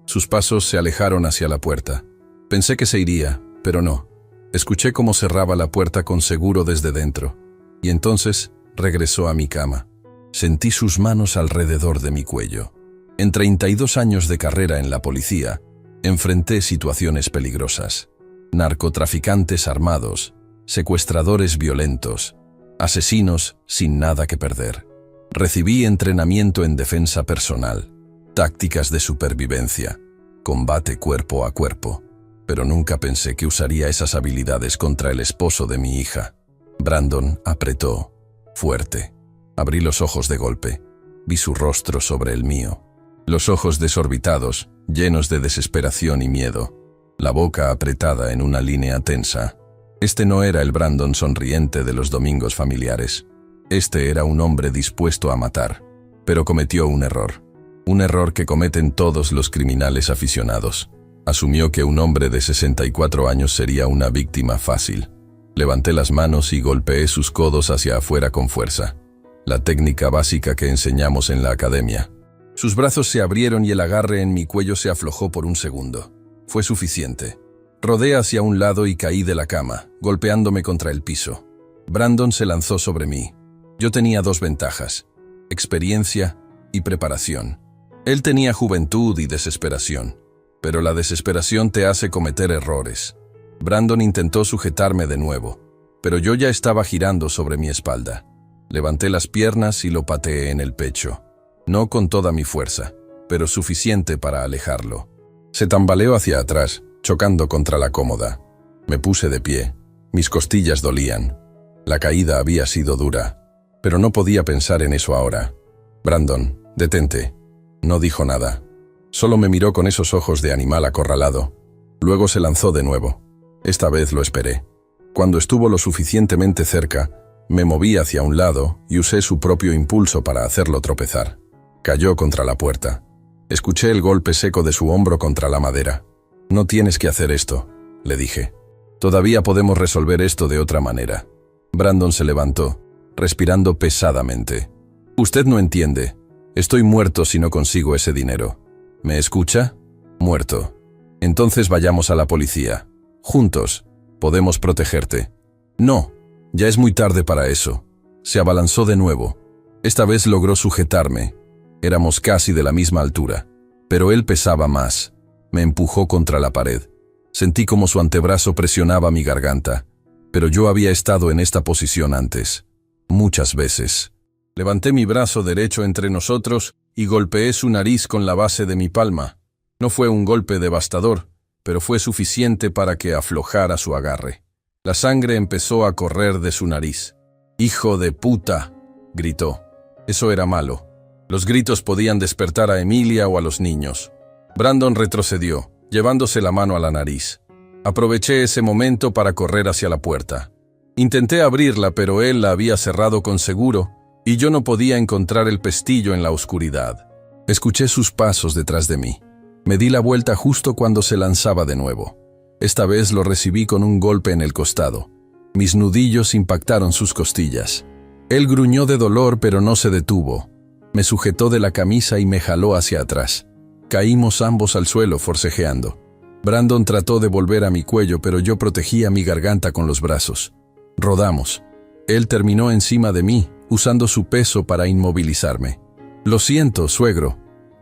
Sus pasos se alejaron hacia la puerta. Pensé que se iría, pero no. Escuché cómo cerraba la puerta con seguro desde dentro. Y entonces regresó a mi cama. Sentí sus manos alrededor de mi cuello. En 32 años de carrera en la policía, enfrenté situaciones peligrosas. Narcotraficantes armados, secuestradores violentos, asesinos sin nada que perder. Recibí entrenamiento en defensa personal, tácticas de supervivencia, combate cuerpo a cuerpo, pero nunca pensé que usaría esas habilidades contra el esposo de mi hija. Brandon apretó, fuerte. Abrí los ojos de golpe. Vi su rostro sobre el mío. Los ojos desorbitados, llenos de desesperación y miedo. La boca apretada en una línea tensa. Este no era el Brandon sonriente de los domingos familiares. Este era un hombre dispuesto a matar, pero cometió un error. Un error que cometen todos los criminales aficionados. Asumió que un hombre de 64 años sería una víctima fácil. Levanté las manos y golpeé sus codos hacia afuera con fuerza. La técnica básica que enseñamos en la academia. Sus brazos se abrieron y el agarre en mi cuello se aflojó por un segundo. Fue suficiente. Rodé hacia un lado y caí de la cama, golpeándome contra el piso. Brandon se lanzó sobre mí. Yo tenía 2 ventajas: experiencia y preparación. Él tenía juventud y desesperación. pero la desesperación te hace cometer errores. Brandon intentó sujetarme de nuevo, pero yo ya estaba girando sobre mi espalda. Levanté las piernas y lo pateé en el pecho. No con toda mi fuerza, pero suficiente para alejarlo. Se tambaleó hacia atrás, chocando contra la cómoda. Me puse de pie. Mis costillas dolían. La caída había sido dura, pero no podía pensar en eso ahora. Brandon, detente. No dijo nada. Solo me miró con esos ojos de animal acorralado. Luego se lanzó de nuevo. Esta vez lo esperé. Cuando estuvo lo suficientemente cerca, me moví hacia un lado y usé su propio impulso para hacerlo tropezar. Cayó contra la puerta. Escuché el golpe seco de su hombro contra la madera. No tienes que hacer esto, le dije. Todavía podemos resolver esto de otra manera. Brandon se levantó, respirando pesadamente. Usted no entiende. Estoy muerto si no consigo ese dinero. ¿Me escucha? Muerto. Entonces vayamos a la policía. Juntos. Podemos protegerte. No. Ya es muy tarde para eso. Se abalanzó de nuevo. Esta vez logró sujetarme. Éramos casi de la misma altura, pero él pesaba más. Me empujó contra la pared. Sentí como su antebrazo presionaba mi garganta, pero yo había estado en esta posición antes, muchas veces. Levanté mi brazo derecho entre nosotros y golpeé su nariz con la base de mi palma. No fue un golpe devastador, pero fue suficiente para que aflojara su agarre. La sangre empezó a correr de su nariz. «¡Hijo de puta!», gritó. Eso era malo. Los gritos podían despertar a Emilia o a los niños. Brandon retrocedió, llevándose la mano a la nariz. Aproveché ese momento para correr hacia la puerta. Intenté abrirla, pero él la había cerrado con seguro, y yo no podía encontrar el pestillo en la oscuridad. Escuché sus pasos detrás de mí. Me di la vuelta justo cuando se lanzaba de nuevo. Esta vez lo recibí con un golpe en el costado. Mis nudillos impactaron sus costillas. Él gruñó de dolor, pero no se detuvo. Me sujetó de la camisa y me jaló hacia atrás. Caímos ambos al suelo forcejeando. Brandon trató de volver a mi cuello, pero yo protegía mi garganta con los brazos. Rodamos. Él terminó encima de mí, usando su peso para inmovilizarme. «Lo siento, suegro»,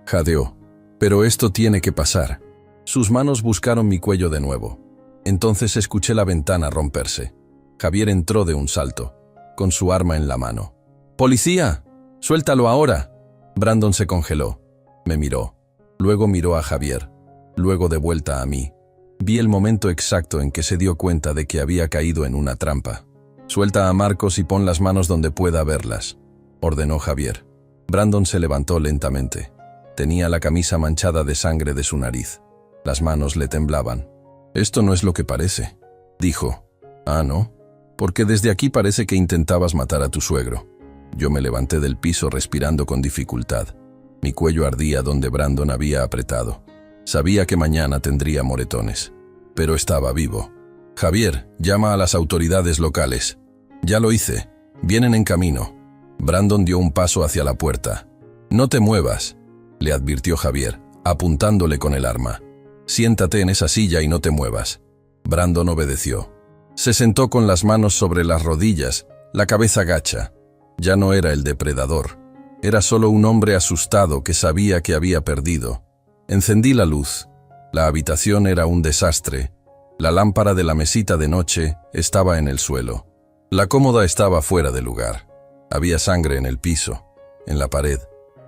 jadeó, «pero esto tiene que pasar». Sus manos buscaron mi cuello de nuevo. Entonces escuché la ventana romperse. Javier entró de un salto, con su arma en la mano. «¡Policía! ¡Suéltalo ahora!». Brandon se congeló. Me miró. Luego miró a Javier. Luego de vuelta a mí. Vi el momento exacto en que se dio cuenta de que había caído en una trampa. «Suelta a Marcos y pon las manos donde pueda verlas», ordenó Javier. Brandon se levantó lentamente. Tenía la camisa manchada de sangre de su nariz. Las manos le temblaban. «Esto no es lo que parece», dijo. «Ah, ¿no? Porque desde aquí parece que intentabas matar a tu suegro». Yo me levanté del piso respirando con dificultad. Mi cuello ardía donde Brandon había apretado. Sabía que mañana tendría moretones, pero estaba vivo. «Javier, llama a las autoridades locales». «Ya lo hice. Vienen en camino». Brandon dio un paso hacia la puerta. «No te muevas», le advirtió Javier, apuntándole con el arma. «Siéntate en esa silla y no te muevas». Brandon obedeció. Se sentó con las manos sobre las rodillas, la cabeza gacha. Ya no era el depredador. Era solo un hombre asustado que sabía que había perdido. Encendí la luz. La habitación era un desastre. La lámpara de la mesita de noche estaba en el suelo. La cómoda estaba fuera de lugar. Había sangre en el piso, en la pared.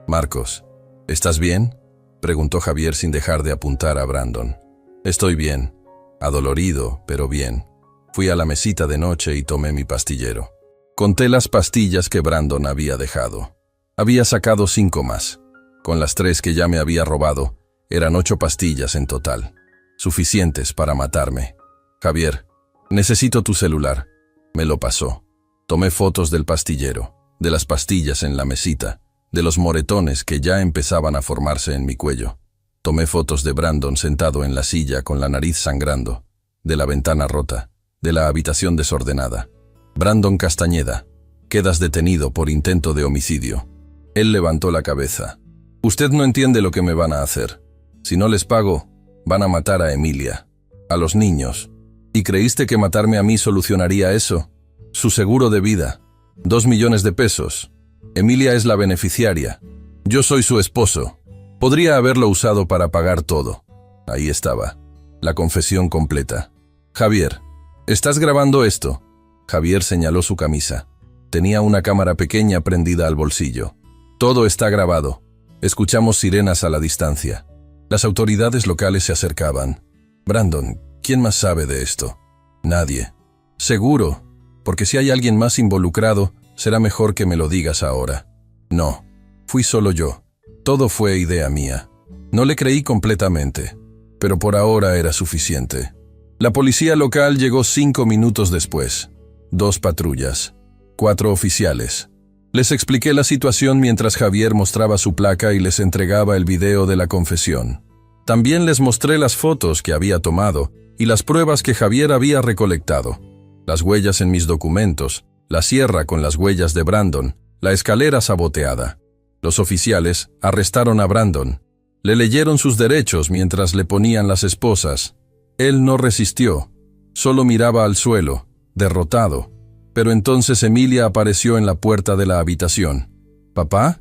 «Marcos, ¿estás bien?», preguntó Javier sin dejar de apuntar a Brandon. «Estoy bien. Adolorido, pero bien». Fui a la mesita de noche y tomé mi pastillero. Conté las pastillas que Brandon había dejado. Había sacado 5 más. Con las 3 que ya me había robado, eran 8 pastillas en total. Suficientes para matarme. «Javier, necesito tu celular». Me lo pasó. Tomé fotos del pastillero, de las pastillas en la mesita, de los moretones que ya empezaban a formarse en mi cuello. Tomé fotos de Brandon sentado en la silla con la nariz sangrando, de la ventana rota, de la habitación desordenada. «Brandon Castañeda, quedas detenido por intento de homicidio». Él levantó la cabeza. «Usted no entiende lo que me van a hacer. Si no les pago, van a matar a Emilia, a los niños. ¿Y creíste que matarme a mí solucionaría eso? Su seguro de vida, 2 millones de pesos. Emilia es la beneficiaria. Yo soy su esposo. Podría haberlo usado para pagar todo. Ahí estaba. La confesión completa. Javier, ¿estás grabando esto? Javier señaló su camisa. Tenía una cámara pequeña prendida al bolsillo. Todo está grabado. Escuchamos sirenas a la distancia. Las autoridades locales se acercaban. Brandon, ¿quién más sabe de esto? Nadie. Seguro, porque si hay alguien más involucrado, será mejor que me lo digas ahora. No, fui solo yo. Todo fue idea mía. No le creí completamente, pero por ahora era suficiente. La policía local llegó 5 minutos después. 2 patrullas, 4 oficiales. Les expliqué la situación mientras Javier mostraba su placa y les entregaba el video de la confesión. También les mostré las fotos que había tomado y las pruebas que Javier había recolectado. Las huellas en mis documentos, la sierra con las huellas de Brandon, la escalera saboteada. Los oficiales arrestaron a Brandon. Le leyeron sus derechos mientras le ponían las esposas. Él no resistió, solo miraba al suelo, derrotado. Pero entonces Emilia apareció en la puerta de la habitación. «¿Papá?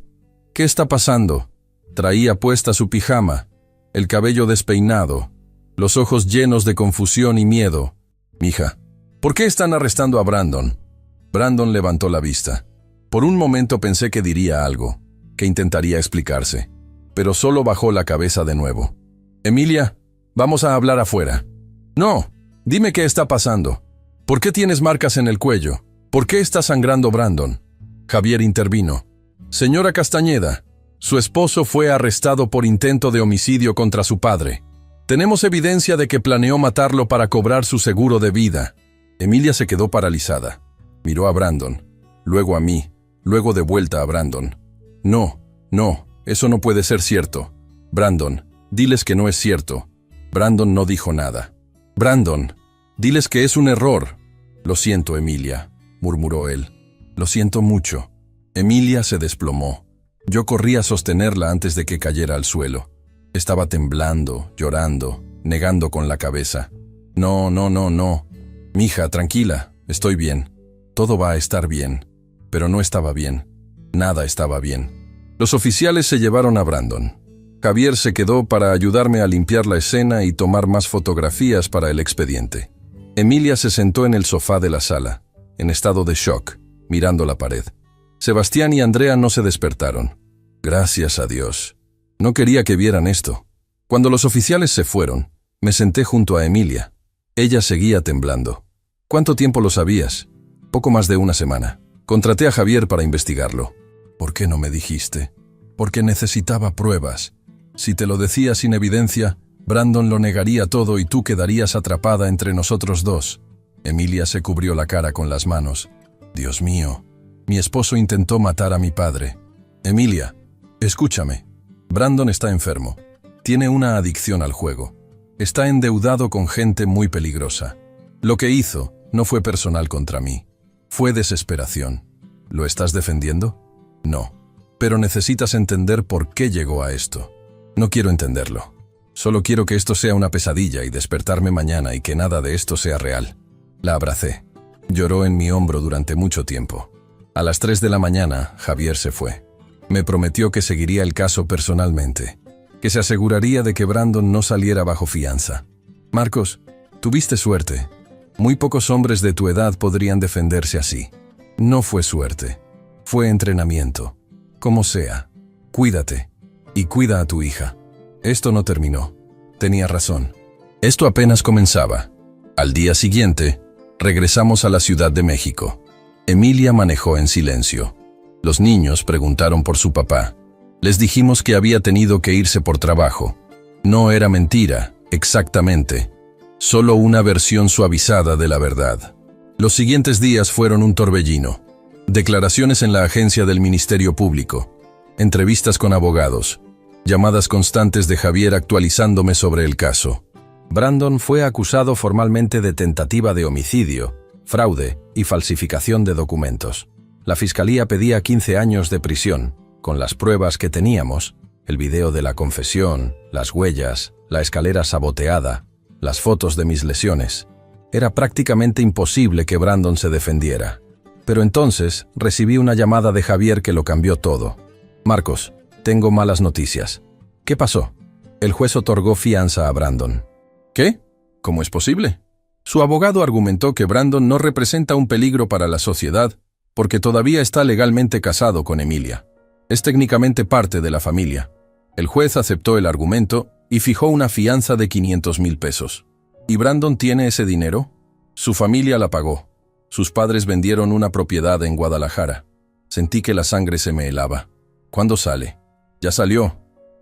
¿Qué está pasando?» Traía puesta su pijama, el cabello despeinado, los ojos llenos de confusión y miedo. «Mija, ¿por qué están arrestando a Brandon?» Brandon levantó la vista. Por un momento pensé que diría algo, que intentaría explicarse, pero solo bajó la cabeza de nuevo. «Emilia, vamos a hablar afuera». «No, dime qué está pasando. ¿Por qué tienes marcas en el cuello? ¿Por qué está sangrando Brandon?» Javier intervino. «Señora Castañeda, su esposo fue arrestado por intento de homicidio contra su padre. Tenemos evidencia de que planeó matarlo para cobrar su seguro de vida». Emilia se quedó paralizada. Miró a Brandon, luego a mí, luego de vuelta a Brandon. «No, eso no puede ser cierto. Brandon, diles que no es cierto». Brandon no dijo nada. «Brandon, diles que es un error». «Lo siento, Emilia», murmuró él. «Lo siento mucho». Emilia se desplomó. Yo corrí a sostenerla antes de que cayera al suelo. Estaba temblando, llorando, negando con la cabeza. «No. Mija, tranquila, estoy bien. Todo va a estar bien». Pero no estaba bien. Nada estaba bien. Los oficiales se llevaron a Brandon. Javier se quedó para ayudarme a limpiar la escena y tomar más fotografías para el expediente. Emilia se sentó en el sofá de la sala, en estado de shock, mirando la pared. Sebastián y Andrea no se despertaron. Gracias a Dios. No quería que vieran esto. Cuando los oficiales se fueron, me senté junto a Emilia. Ella seguía temblando. «¿Cuánto tiempo lo sabías?» «Poco más de una semana. Contraté a Javier para investigarlo». «¿Por qué no me dijiste?» «Porque necesitaba pruebas. Si te lo decía sin evidencia, Brandon lo negaría todo y tú quedarías atrapada entre nosotros dos». Emilia se cubrió la cara con las manos. «Dios mío, mi esposo intentó matar a mi padre». «Emilia, escúchame. Brandon está enfermo. Tiene una adicción al juego. Está endeudado con gente muy peligrosa. Lo que hizo no fue personal contra mí. Fue desesperación. ¿Lo estás defendiendo?» «No. Pero necesitas entender por qué llegó a esto». «No quiero entenderlo. Solo quiero que esto sea una pesadilla y despertarme mañana y que nada de esto sea real». La abracé. Lloró en mi hombro durante mucho tiempo. A las 3 de la mañana, Javier se fue. Me prometió que seguiría el caso personalmente, que se aseguraría de que Brandon no saliera bajo fianza. «Marcos, tuviste suerte. Muy pocos hombres de tu edad podrían defenderse así. No fue suerte. Fue entrenamiento. Como sea, cuídate. Y cuida a tu hija». Esto no terminó. Tenía razón. Esto apenas comenzaba. Al día siguiente, regresamos a la Ciudad de México. Emilia manejó en silencio. Los niños preguntaron por su papá. Les dijimos que había tenido que irse por trabajo. No era mentira, exactamente. Solo una versión suavizada de la verdad. Los siguientes días fueron un torbellino. Declaraciones en la agencia del Ministerio Público. Entrevistas con abogados. Llamadas constantes de Javier actualizándome sobre el caso. Brandon fue acusado formalmente de tentativa de homicidio, fraude y falsificación de documentos. La fiscalía pedía 15 años de prisión. Con las pruebas que teníamos, el video de la confesión, las huellas, la escalera saboteada, las fotos de mis lesiones. Era prácticamente imposible que Brandon se defendiera. Pero entonces recibí una llamada de Javier que lo cambió todo. «Marcos, tengo malas noticias». «¿Qué pasó?» El juez otorgó fianza a Brandon. ¿Qué? ¿Cómo es posible? Su abogado argumentó que Brandon no representa un peligro para la sociedad porque todavía está legalmente casado con Emilia. Es técnicamente parte de la familia. El juez aceptó el argumento y fijó una fianza de 500,000 pesos. ¿Y Brandon tiene ese dinero? Su familia la pagó. Sus padres vendieron una propiedad en Guadalajara. Sentí que la sangre se me helaba. ¿Cuándo sale? Ya salió.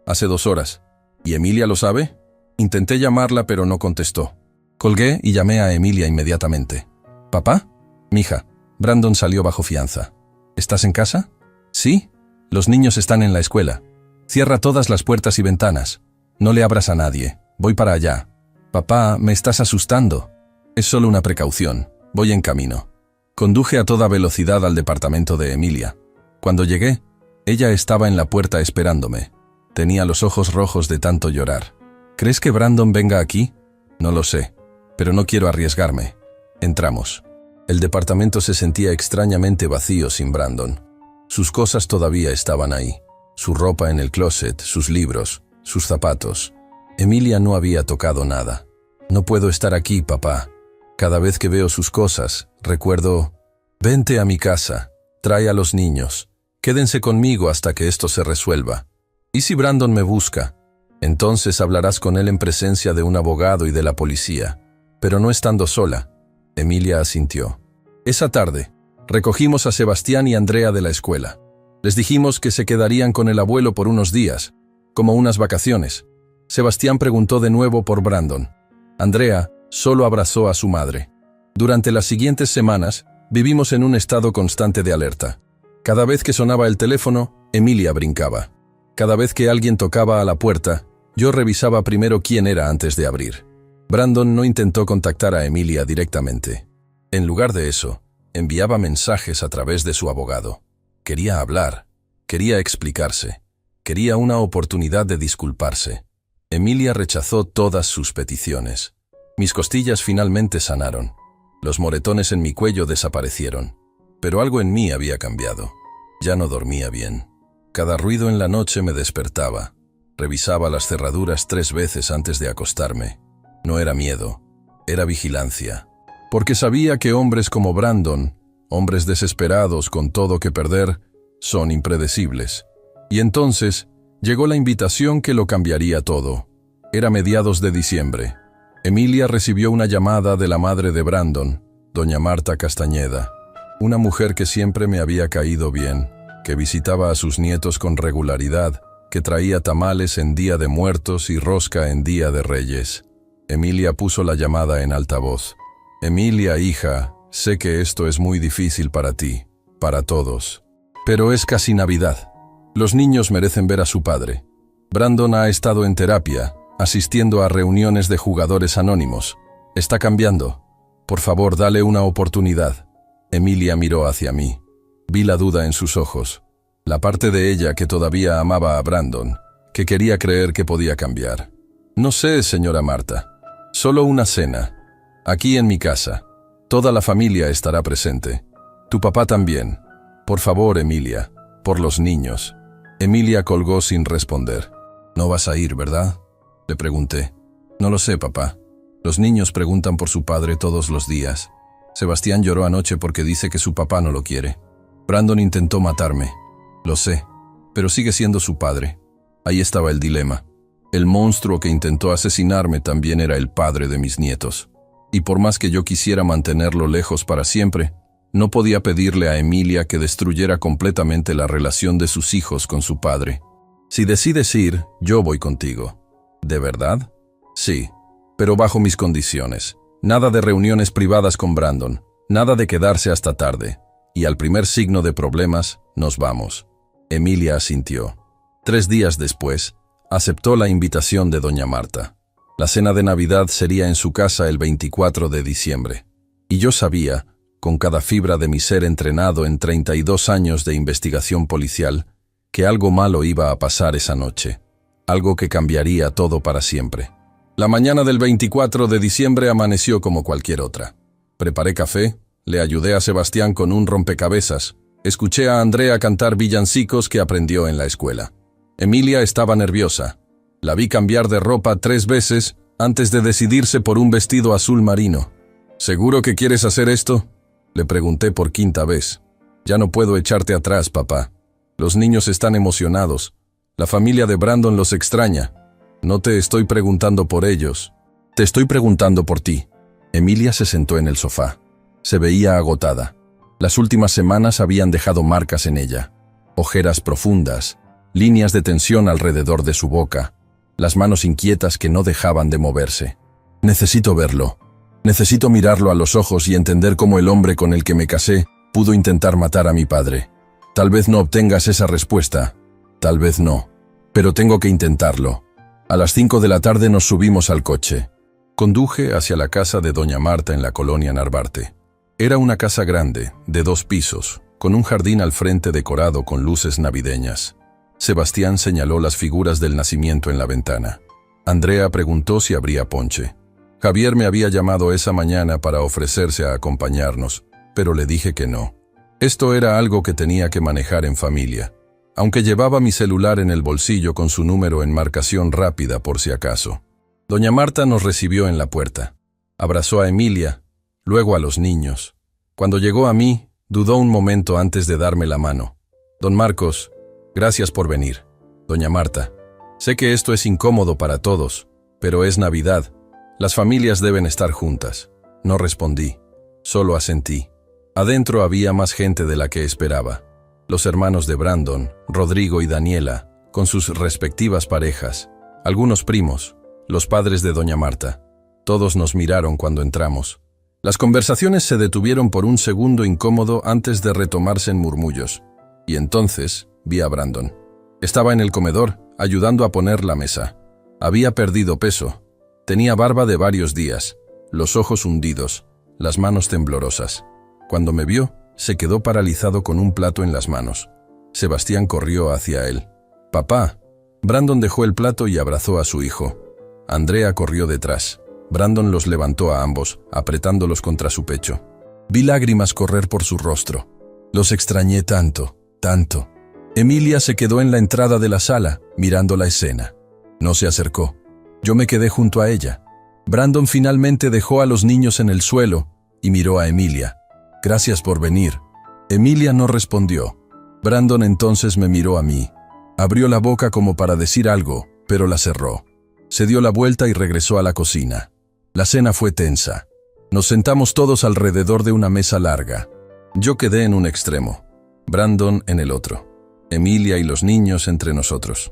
Hace 2 horas. ¿Y Emilia lo sabe? Intenté llamarla, pero no contestó. Colgué y llamé a Emilia inmediatamente. ¿Papá? Mija, Brandon salió bajo fianza. ¿Estás en casa? Sí. Los niños están en la escuela. Cierra todas las puertas y ventanas. No le abras a nadie. Voy para allá. Papá, me estás asustando. Es solo una precaución. Voy en camino. Conduje a toda velocidad al departamento de Emilia. Cuando llegué, ella estaba en la puerta esperándome. Tenía los ojos rojos de tanto llorar. ¿Crees que Brandon venga aquí? No lo sé, pero no quiero arriesgarme. Entramos. El departamento se sentía extrañamente vacío sin Brandon. Sus cosas todavía estaban ahí. Su ropa en el closet, sus libros, sus zapatos. Emilia no había tocado nada. No puedo estar aquí, papá. Cada vez que veo sus cosas, recuerdo, vente a mi casa, trae a los niños, quédense conmigo hasta que esto se resuelva. ¿Y si Brandon me busca? Entonces hablarás con él en presencia de un abogado y de la policía, pero no estando sola. Emilia asintió. Esa tarde, recogimos a Sebastián y Andrea de la escuela. Les dijimos que se quedarían con el abuelo por unos días, como unas vacaciones. Sebastián preguntó de nuevo por Brandon. Andrea solo abrazó a su madre. Durante las siguientes semanas, vivimos en un estado constante de alerta. Cada vez que sonaba el teléfono, Emilia brincaba. Cada vez que alguien tocaba a la puerta, yo revisaba primero quién era antes de abrir. Brandon no intentó contactar a Emilia directamente. En lugar de eso, enviaba mensajes a través de su abogado. Quería hablar, quería explicarse, quería una oportunidad de disculparse. Emilia rechazó todas sus peticiones. Mis costillas finalmente sanaron. Los moretones en mi cuello desaparecieron. Pero algo en mí había cambiado. Ya no dormía bien. Cada ruido en la noche me despertaba. Revisaba las cerraduras 3 veces antes de acostarme. No era miedo, era vigilancia. Porque sabía que hombres como Brandon, hombres desesperados con todo que perder, son impredecibles. Y entonces llegó la invitación que lo cambiaría todo. Era mediados de diciembre. Emilia recibió una llamada de la madre de Brandon, doña Marta Castañeda, una mujer que siempre me había caído bien, que visitaba a sus nietos con regularidad, que traía tamales en Día de Muertos y rosca en Día de Reyes. Emilia puso la llamada en altavoz. Emilia, hija, sé que esto es muy difícil para ti, para todos. Pero es casi Navidad. Los niños merecen ver a su padre. Brandon ha estado en terapia, asistiendo a reuniones de jugadores anónimos. Está cambiando. Por favor, dale una oportunidad. Emilia miró hacia mí. Vi la duda en sus ojos. La parte de ella que todavía amaba a Brandon, que quería creer que podía cambiar. No sé, señora Marta. Solo una cena. Aquí en mi casa. Toda la familia estará presente. Tu papá también. Por favor, Emilia. Por los niños. Emilia colgó sin responder. ¿No vas a ir, verdad? Le pregunté. No lo sé, papá. Los niños preguntan por su padre todos los días. Sebastián lloró anoche porque dice que su papá no lo quiere. Brandon intentó matarme. Lo sé, pero sigue siendo su padre. Ahí estaba el dilema. El monstruo que intentó asesinarme también era el padre de mis nietos. Y por más que yo quisiera mantenerlo lejos para siempre, no podía pedirle a Emilia que destruyera completamente la relación de sus hijos con su padre. Si decides ir, yo voy contigo. ¿De verdad? Sí, pero bajo mis condiciones. Nada de reuniones privadas con Brandon, nada de quedarse hasta tarde. Y al primer signo de problemas, nos vamos. Emilia asintió. 3 días después, aceptó la invitación de doña Marta. La cena de Navidad sería en su casa el 24 de diciembre. Y yo sabía, con cada fibra de mi ser entrenado en 32 años de investigación policial, que algo malo iba a pasar esa noche. Algo que cambiaría todo para siempre. La mañana del 24 de diciembre amaneció como cualquier otra. Preparé café, le ayudé a Sebastián con un rompecabezas, escuché a Andrea cantar villancicos que aprendió en la escuela. Emilia estaba nerviosa. La vi cambiar de ropa 3 veces antes de decidirse por un vestido azul marino. ¿Seguro que quieres hacer esto?, le pregunté por 5ª vez. Ya no puedo echarte atrás, papá. Los niños están emocionados. La familia de Brandon los extraña. No te estoy preguntando por ellos. Te estoy preguntando por ti. Emilia se sentó en el sofá. Se veía agotada. Las últimas semanas habían dejado marcas en ella. Ojeras profundas, líneas de tensión alrededor de su boca, las manos inquietas que no dejaban de moverse. Necesito verlo. Necesito mirarlo a los ojos y entender cómo el hombre con el que me casé pudo intentar matar a mi padre. Tal vez no obtengas esa respuesta. Tal vez no. Pero tengo que intentarlo. A las 5 de la tarde nos subimos al coche. Conduje hacia la casa de doña Marta en la colonia Narvarte. Era una casa grande, de 2 pisos, con un jardín al frente decorado con luces navideñas. Sebastián señaló las figuras del nacimiento en la ventana. Andrea preguntó si habría ponche. Javier me había llamado esa mañana para ofrecerse a acompañarnos, pero le dije que no. Esto era algo que tenía que manejar en familia, aunque llevaba mi celular en el bolsillo con su número en marcación rápida por si acaso. Doña Marta nos recibió en la puerta. Abrazó a Emilia, luego a los niños. Cuando llegó a mí, dudó un momento antes de darme la mano. Don Marcos, gracias por venir. Doña Marta, sé que esto es incómodo para todos, pero es Navidad. Las familias deben estar juntas. No respondí, solo asentí. Adentro había más gente de la que esperaba. Los hermanos de Brandon, Rodrigo y Daniela, con sus respectivas parejas, algunos primos, los padres de doña Marta. Todos nos miraron cuando entramos. Las conversaciones se detuvieron por un segundo incómodo antes de retomarse en murmullos. Y entonces vi a Brandon. Estaba en el comedor, ayudando a poner la mesa. Había perdido peso. Tenía barba de varios días, los ojos hundidos, las manos temblorosas. Cuando me vio, se quedó paralizado con un plato en las manos. Sebastián corrió hacia él. «Papá». Brandon dejó el plato y abrazó a su hijo. Andrea corrió detrás. Brandon los levantó a ambos, apretándolos contra su pecho. Vi lágrimas correr por su rostro. Los extrañé tanto, tanto. Emilia se quedó en la entrada de la sala, mirando la escena. No se acercó. Yo me quedé junto a ella. Brandon finalmente dejó a los niños en el suelo y miró a Emilia. «Gracias por venir». Emilia no respondió. Brandon entonces me miró a mí. Abrió la boca como para decir algo, pero la cerró. Se dio la vuelta y regresó a la cocina. La cena fue tensa. Nos sentamos todos alrededor de una mesa larga. Yo quedé en un extremo, Brandon en el otro, Emilia y los niños entre nosotros.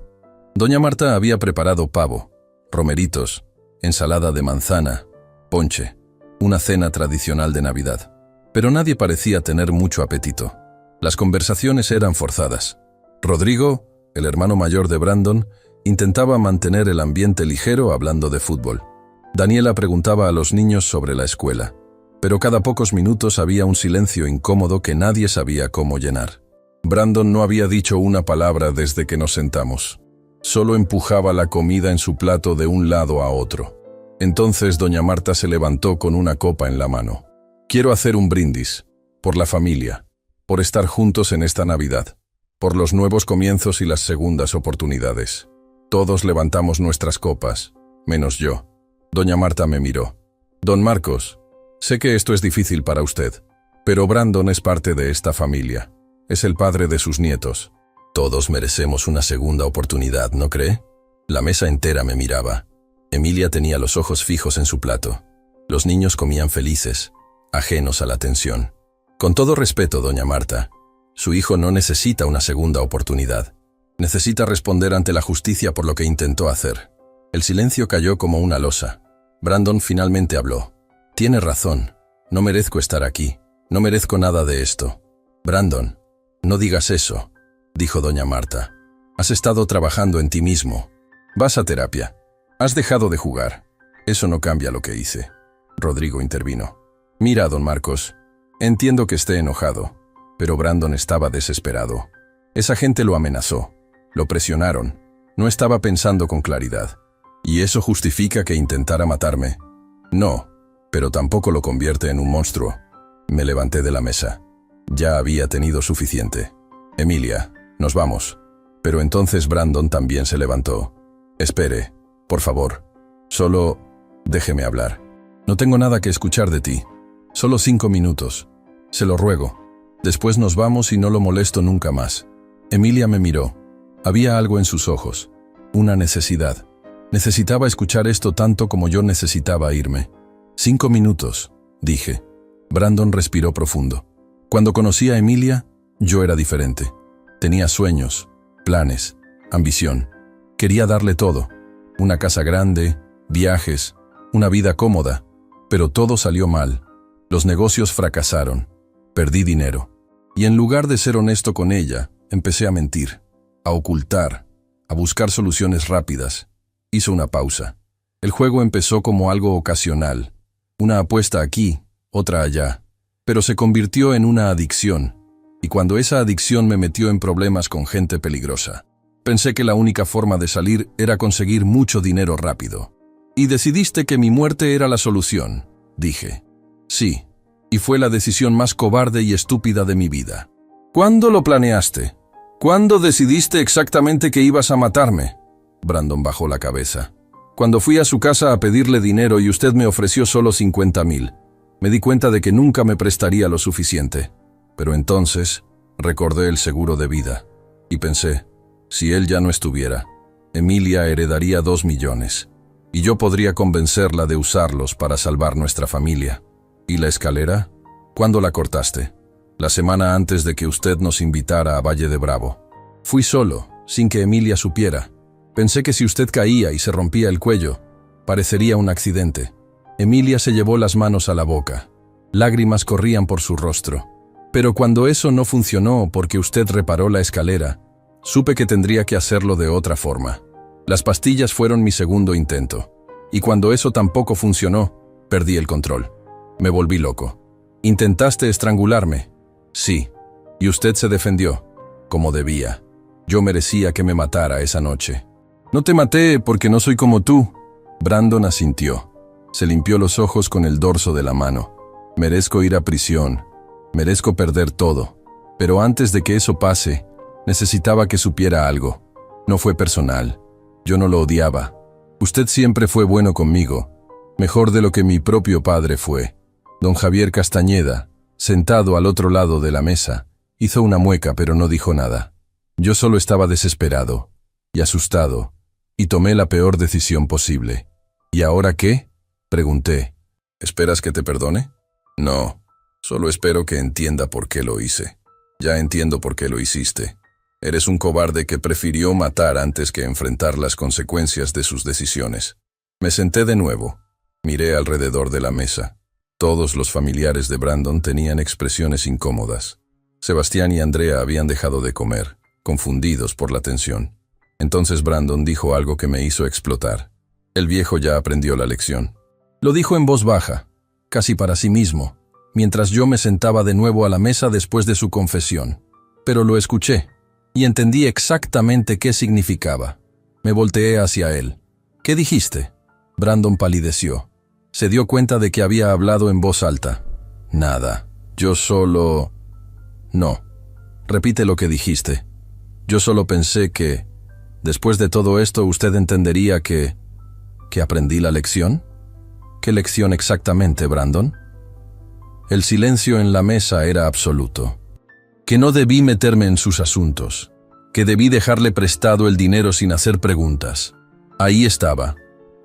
Doña Marta había preparado pavo, romeritos, ensalada de manzana, ponche, una cena tradicional de Navidad. Pero nadie parecía tener mucho apetito. Las conversaciones eran forzadas. Rodrigo, el hermano mayor de Brandon, intentaba mantener el ambiente ligero hablando de fútbol. Daniela preguntaba a los niños sobre la escuela, pero cada pocos minutos había un silencio incómodo que nadie sabía cómo llenar. Brandon no había dicho una palabra desde que nos sentamos. Solo empujaba la comida en su plato de un lado a otro. Entonces doña Marta se levantó con una copa en la mano. «Quiero hacer un brindis, por la familia, por estar juntos en esta Navidad, por los nuevos comienzos y las segundas oportunidades». Todos levantamos nuestras copas, menos yo. Doña Marta me miró. «Don Marcos, sé que esto es difícil para usted, pero Brandon es parte de esta familia. Es el padre de sus nietos. Todos merecemos una segunda oportunidad, ¿no cree?» La mesa entera me miraba. Emilia tenía los ojos fijos en su plato. Los niños comían felices, ajenos a la tensión. «Con todo respeto, doña Marta, su hijo no necesita una segunda oportunidad. Necesita responder ante la justicia por lo que intentó hacer». El silencio cayó como una losa. Brandon finalmente habló. «Tiene razón. No merezco estar aquí. No merezco nada de esto». «Brandon, no digas eso», dijo doña Marta. «Has estado trabajando en ti mismo. Vas a terapia. Has dejado de jugar. Eso no cambia lo que hice». Rodrigo intervino. «Mira, don Marcos, entiendo que esté enojado, pero Brandon estaba desesperado. Esa gente lo amenazó. Lo presionaron. No estaba pensando con claridad. ¿Y eso justifica que intentara matarme? No, pero tampoco lo convierte en un monstruo». Me levanté de la mesa. Ya había tenido suficiente. «Emilia, nos vamos». Pero entonces Brandon también se levantó. Espere, por favor. Solo déjeme hablar. No tengo nada que escuchar de ti. Solo 5 minutos. Se lo ruego. Después nos vamos y no lo molesto nunca más. Emilia me miró. Había algo en sus ojos. Una necesidad. Necesitaba escuchar esto tanto como yo necesitaba irme. 5 minutos, dije. Brandon respiró profundo. Cuando conocí a Emilia, yo era diferente. Tenía sueños, planes, ambición. Quería darle todo. Una casa grande, viajes, una vida cómoda. Pero todo salió mal. Los negocios fracasaron. Perdí dinero. Y en lugar de ser honesto con ella, empecé a mentir, a ocultar, a buscar soluciones rápidas. Hizo una pausa. El juego empezó como algo ocasional. Una apuesta aquí, otra allá. Pero se convirtió en una adicción. Y cuando esa adicción me metió en problemas con gente peligrosa, pensé que la única forma de salir era conseguir mucho dinero rápido. Y decidiste que mi muerte era la solución, dije. Sí, y fue la decisión más cobarde y estúpida de mi vida. ¿Cuándo lo planeaste? ¿Cuándo decidiste exactamente que ibas a matarme? Brandon bajó la cabeza. Cuando fui a su casa a pedirle dinero y usted me ofreció solo 50,000, me di cuenta de que nunca me prestaría lo suficiente. Pero entonces recordé el seguro de vida y pensé, si él ya no estuviera, Emilia heredaría 2 millones y yo podría convencerla de usarlos para salvar nuestra familia. ¿Y la escalera? ¿Cuándo la cortaste? La semana antes de que usted nos invitara a Valle de Bravo. Fui solo, sin que Emilia supiera. Pensé que si usted caía y se rompía el cuello, parecería un accidente. Emilia se llevó las manos a la boca. Lágrimas corrían por su rostro. Pero cuando eso no funcionó porque usted reparó la escalera, supe que tendría que hacerlo de otra forma. Las pastillas fueron mi segundo intento. Y cuando eso tampoco funcionó, perdí el control. Me volví loco. ¿Intentaste estrangularme? Sí. Y usted se defendió, como debía. Yo merecía que me matara esa noche. No te maté porque no soy como tú. Brandon asintió. Se limpió los ojos con el dorso de la mano. Merezco ir a prisión. Merezco perder todo. Pero antes de que eso pase, necesitaba que supiera algo. No fue personal. Yo no lo odiaba. Usted siempre fue bueno conmigo. Mejor de lo que mi propio padre fue. Don Javier Castañeda, sentado al otro lado de la mesa, hizo una mueca pero no dijo nada. Yo solo estaba desesperado y asustado, y tomé la peor decisión posible. ¿Y ahora qué? Pregunté. ¿Esperas que te perdone? No, solo espero que entienda por qué lo hice. Ya entiendo por qué lo hiciste. Eres un cobarde que prefirió matar antes que enfrentar las consecuencias de sus decisiones. Me senté de nuevo. Miré alrededor de la mesa. Todos los familiares de Brandon tenían expresiones incómodas. Sebastián y Andrea habían dejado de comer, confundidos por la tensión. Entonces Brandon dijo algo que me hizo explotar. El viejo ya aprendió la lección. Lo dijo en voz baja, casi para sí mismo, mientras yo me sentaba de nuevo a la mesa después de su confesión. Pero lo escuché, y entendí exactamente qué significaba. Me volteé hacia él. ¿Qué dijiste? Brandon palideció. Se dio cuenta de que había hablado en voz alta. Nada. Yo solo... No. Repite lo que dijiste. Yo solo pensé que, después de todo esto, usted entendería que aprendí la lección. ¿Qué lección exactamente, Brandon? El silencio en la mesa era absoluto. Que no debí meterme en sus asuntos. Que debí dejarle prestado el dinero sin hacer preguntas. Ahí estaba.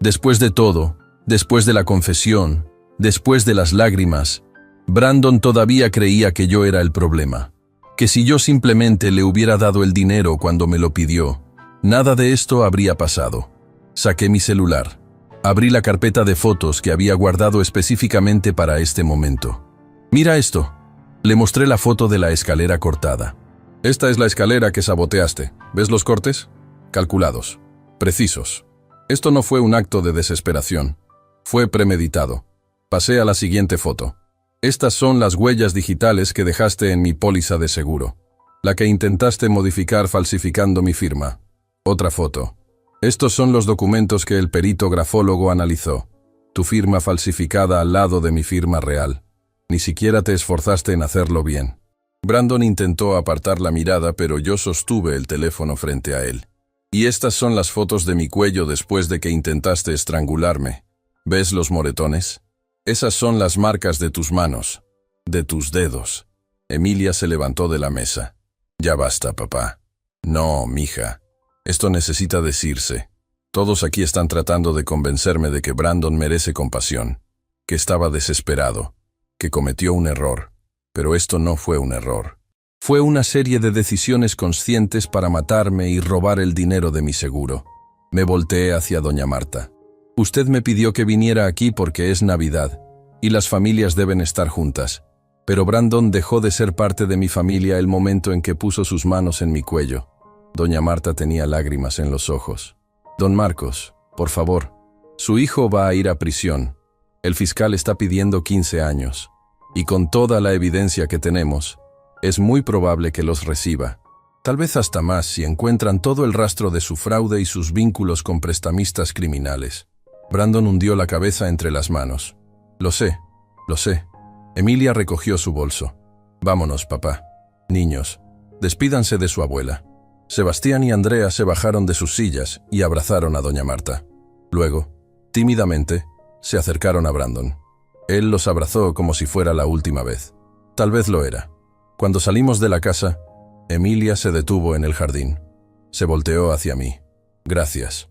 Después de todo, después de la confesión, después de las lágrimas, Brandon todavía creía que yo era el problema. Que si yo simplemente le hubiera dado el dinero cuando me lo pidió, nada de esto habría pasado. Saqué mi celular. Abrí la carpeta de fotos que había guardado específicamente para este momento. Mira esto. Le mostré la foto de la escalera cortada. Esta es la escalera que saboteaste. ¿Ves los cortes? Calculados. Precisos. Esto no fue un acto de desesperación. Fue premeditado. Pasé a la siguiente foto. Estas son las huellas digitales que dejaste en mi póliza de seguro. La que intentaste modificar falsificando mi firma. Otra foto. Estos son los documentos que el perito grafólogo analizó. Tu firma falsificada al lado de mi firma real. Ni siquiera te esforzaste en hacerlo bien. Brandon intentó apartar la mirada, pero yo sostuve el teléfono frente a él. Y estas son las fotos de mi cuello después de que intentaste estrangularme. ¿Ves los moretones? Esas son las marcas de tus manos, de tus dedos. Emilia se levantó de la mesa. Ya basta, papá. No, mija. Esto necesita decirse. Todos aquí están tratando de convencerme de que Brandon merece compasión, que estaba desesperado, que cometió un error. Pero esto no fue un error. Fue una serie de decisiones conscientes para matarme y robar el dinero de mi seguro. Me volteé hacia doña Marta. Usted me pidió que viniera aquí porque es Navidad, y las familias deben estar juntas. Pero Brandon dejó de ser parte de mi familia el momento en que puso sus manos en mi cuello. Doña Marta tenía lágrimas en los ojos. Don Marcos, por favor, su hijo va a ir a prisión. El fiscal está pidiendo 15 años. Y con toda la evidencia que tenemos, es muy probable que los reciba. Tal vez hasta más si encuentran todo el rastro de su fraude y sus vínculos con prestamistas criminales. Brandon hundió la cabeza entre las manos. Lo sé, lo sé. Emilia recogió su bolso. Vámonos, papá. Niños, despídanse de su abuela. Sebastián y Andrea se bajaron de sus sillas y abrazaron a doña Marta. Luego, tímidamente, se acercaron a Brandon. Él los abrazó como si fuera la última vez. Tal vez lo era. Cuando salimos de la casa, Emilia se detuvo en el jardín. Se volteó hacia mí. Gracias.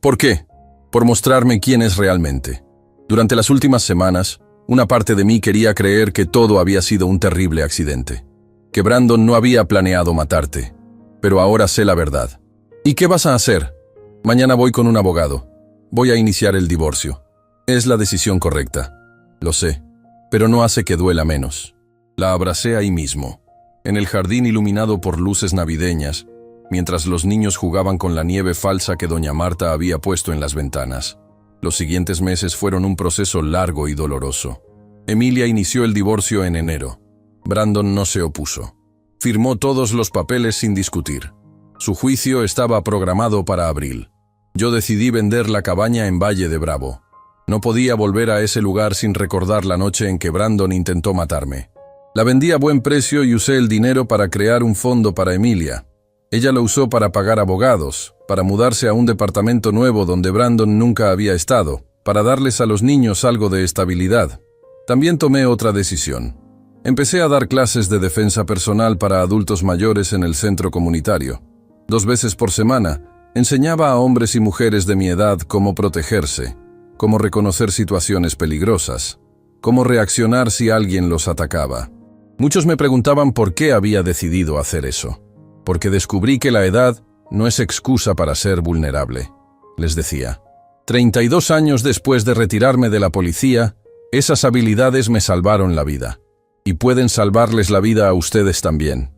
¿Por qué? Por mostrarme quién es realmente. Durante las últimas semanas, una parte de mí quería creer que todo había sido un terrible accidente, que Brandon no había planeado matarte, pero ahora sé la verdad. ¿Y qué vas a hacer? Mañana voy con un abogado. Voy a iniciar el divorcio. Es la decisión correcta. Lo sé, pero no hace que duela menos. La abracé ahí mismo, en el jardín iluminado por luces navideñas, mientras los niños jugaban con la nieve falsa que doña Marta había puesto en las ventanas. Los siguientes meses fueron un proceso largo y doloroso. Emilia inició el divorcio en enero. Brandon no se opuso. Firmó todos los papeles sin discutir. Su juicio estaba programado para abril. Yo decidí vender la cabaña en Valle de Bravo. No podía volver a ese lugar sin recordar la noche en que Brandon intentó matarme. La vendí a buen precio y usé el dinero para crear un fondo para Emilia. Ella lo usó para pagar abogados, para mudarse a un departamento nuevo donde Brandon nunca había estado, para darles a los niños algo de estabilidad. También tomé otra decisión. Empecé a dar clases de defensa personal para adultos mayores en el centro comunitario. 2 veces por semana, enseñaba a hombres y mujeres de mi edad cómo protegerse, cómo reconocer situaciones peligrosas, cómo reaccionar si alguien los atacaba. Muchos me preguntaban por qué había decidido hacer eso. Porque descubrí que la edad no es excusa para ser vulnerable. Les decía, 32 años después de retirarme de la policía, esas habilidades me salvaron la vida. Y pueden salvarles la vida a ustedes también.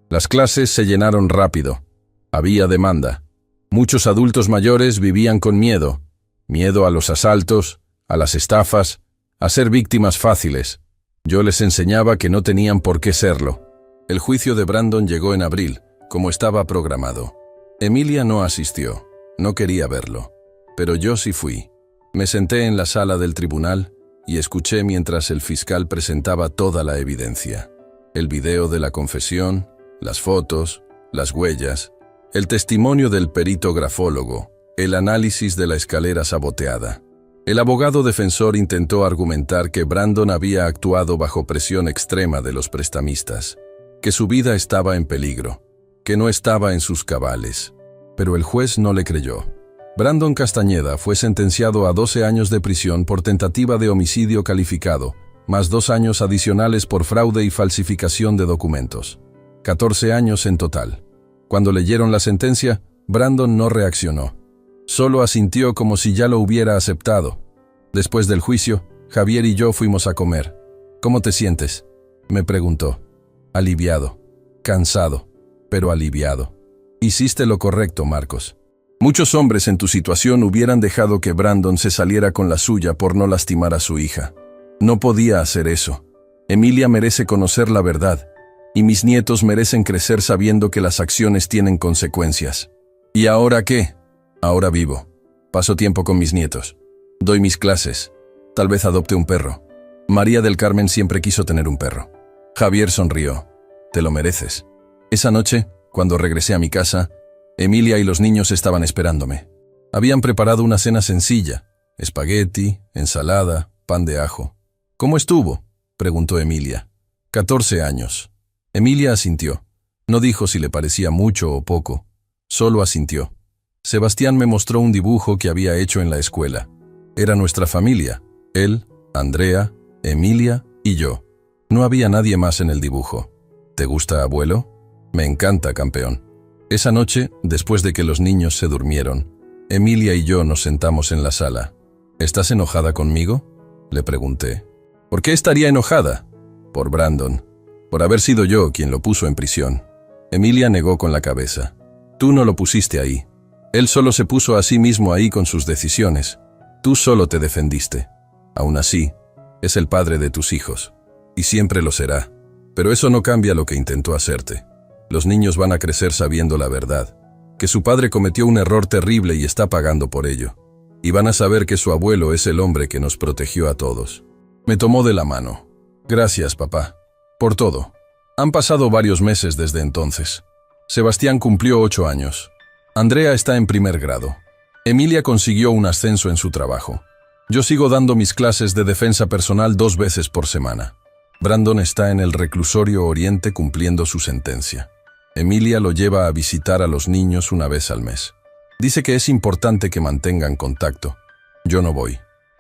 Las clases se llenaron rápido. Había demanda. Muchos adultos mayores vivían con miedo. Miedo a los asaltos, a las estafas, a ser víctimas fáciles. Yo les enseñaba que no tenían por qué serlo. El juicio de Brandon llegó en abril, como estaba programado. Emilia no asistió, no quería verlo, pero yo sí fui. Me senté en la sala del tribunal y escuché mientras el fiscal presentaba toda la evidencia. El video de la confesión, las fotos, las huellas, el testimonio del perito grafólogo, el análisis de la escalera saboteada. El abogado defensor intentó argumentar que Brandon había actuado bajo presión extrema de los prestamistas, que su vida estaba en peligro, que no estaba en sus cabales. Pero el juez no le creyó. Brandon Castañeda fue sentenciado a 12 años de prisión por tentativa de homicidio calificado, más 2 años adicionales por fraude y falsificación de documentos. 14 años en total. Cuando leyeron la sentencia, Brandon no reaccionó. Solo asintió como si ya lo hubiera aceptado. Después del juicio, Javier y yo fuimos a comer. ¿Cómo te sientes?, me preguntó. Aliviado, cansado, pero aliviado. Hiciste lo correcto, Marcos. Muchos hombres en tu situación hubieran dejado que Brandon se saliera con la suya por no lastimar a su hija. No podía hacer eso. Emilia merece conocer la verdad, y mis nietos merecen crecer sabiendo que las acciones tienen consecuencias. ¿Y ahora qué? Ahora vivo. Paso tiempo con mis nietos. Doy mis clases. Tal vez adopte un perro. María del Carmen siempre quiso tener un perro. Javier sonrió. Te lo mereces. Esa noche, cuando regresé a mi casa, Emilia y los niños estaban esperándome. Habían preparado una cena sencilla: espagueti, ensalada, pan de ajo. ¿Cómo estuvo?, preguntó Emilia. 14 años. Emilia asintió. No dijo si le parecía mucho o poco. Solo asintió. Sebastián me mostró un dibujo que había hecho en la escuela. Era nuestra familia: él, Andrea, Emilia y yo. No había nadie más en el dibujo. ¿Te gusta, abuelo? Me encanta, campeón. Esa noche, después de que los niños se durmieron, Emilia y yo nos sentamos en la sala. ¿Estás enojada conmigo?, le pregunté. ¿Por qué estaría enojada? Por Brandon. Por haber sido yo quien lo puso en prisión. Emilia negó con la cabeza. Tú no lo pusiste ahí. Él solo se puso a sí mismo ahí con sus decisiones. Tú solo te defendiste. Aún así, es el padre de tus hijos. Y siempre lo será. Pero eso no cambia lo que intentó hacerte. Los niños van a crecer sabiendo la verdad, que su padre cometió un error terrible y está pagando por ello. Y van a saber que su abuelo es el hombre que nos protegió a todos. Me tomó de la mano. Gracias, papá, por todo. Han pasado varios meses desde entonces. Sebastián cumplió 8 años. Andrea está en primer grado. Emilia consiguió un ascenso en su trabajo. Yo sigo dando mis clases de defensa personal 2 veces por semana. Brandon está en el reclusorio Oriente cumpliendo su sentencia. Emilia lo lleva a visitar a los niños una vez al mes. Dice que es importante que mantengan contacto. Yo no voy.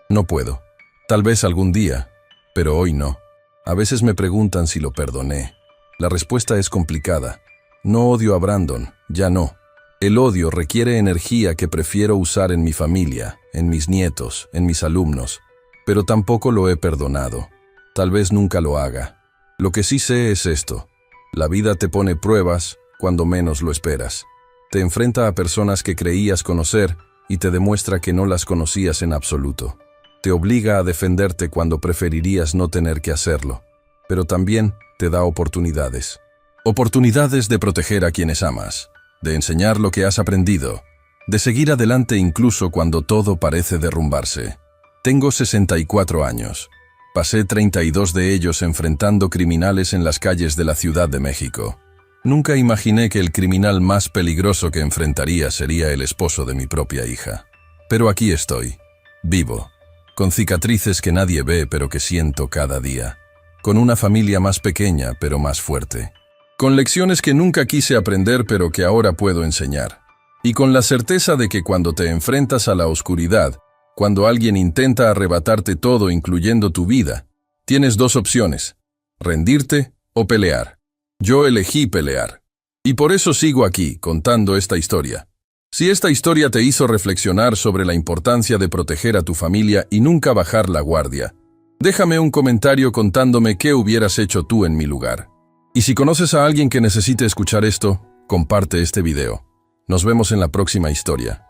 No puedo. Tal vez algún día, pero hoy no. A veces me preguntan si lo perdoné. La respuesta es complicada. No odio a Brandon, ya no. El odio requiere energía que prefiero usar en mi familia, en mis nietos, en mis alumnos. Pero tampoco lo he perdonado. Tal vez nunca lo haga. Lo que sí sé es esto: la vida te pone pruebas cuando menos lo esperas. Te enfrenta a personas que creías conocer y te demuestra que no las conocías en absoluto. Te obliga a defenderte cuando preferirías no tener que hacerlo, pero también te da oportunidades. Oportunidades de proteger a quienes amas, de enseñar lo que has aprendido, de seguir adelante incluso cuando todo parece derrumbarse. Tengo 64 años. Pasé 32 de ellos enfrentando criminales en las calles de la Ciudad de México. Nunca imaginé que el criminal más peligroso que enfrentaría sería el esposo de mi propia hija. Pero aquí estoy, vivo, con cicatrices que nadie ve pero que siento cada día, con una familia más pequeña pero más fuerte, con lecciones que nunca quise aprender pero que ahora puedo enseñar, y con la certeza de que cuando te enfrentas a la oscuridad, cuando alguien intenta arrebatarte todo incluyendo tu vida, tienes 2 opciones: rendirte o pelear. Yo elegí pelear. Y por eso sigo aquí, contando esta historia. Si esta historia te hizo reflexionar sobre la importancia de proteger a tu familia y nunca bajar la guardia, déjame un comentario contándome qué hubieras hecho tú en mi lugar. Y si conoces a alguien que necesite escuchar esto, comparte este video. Nos vemos en la próxima historia.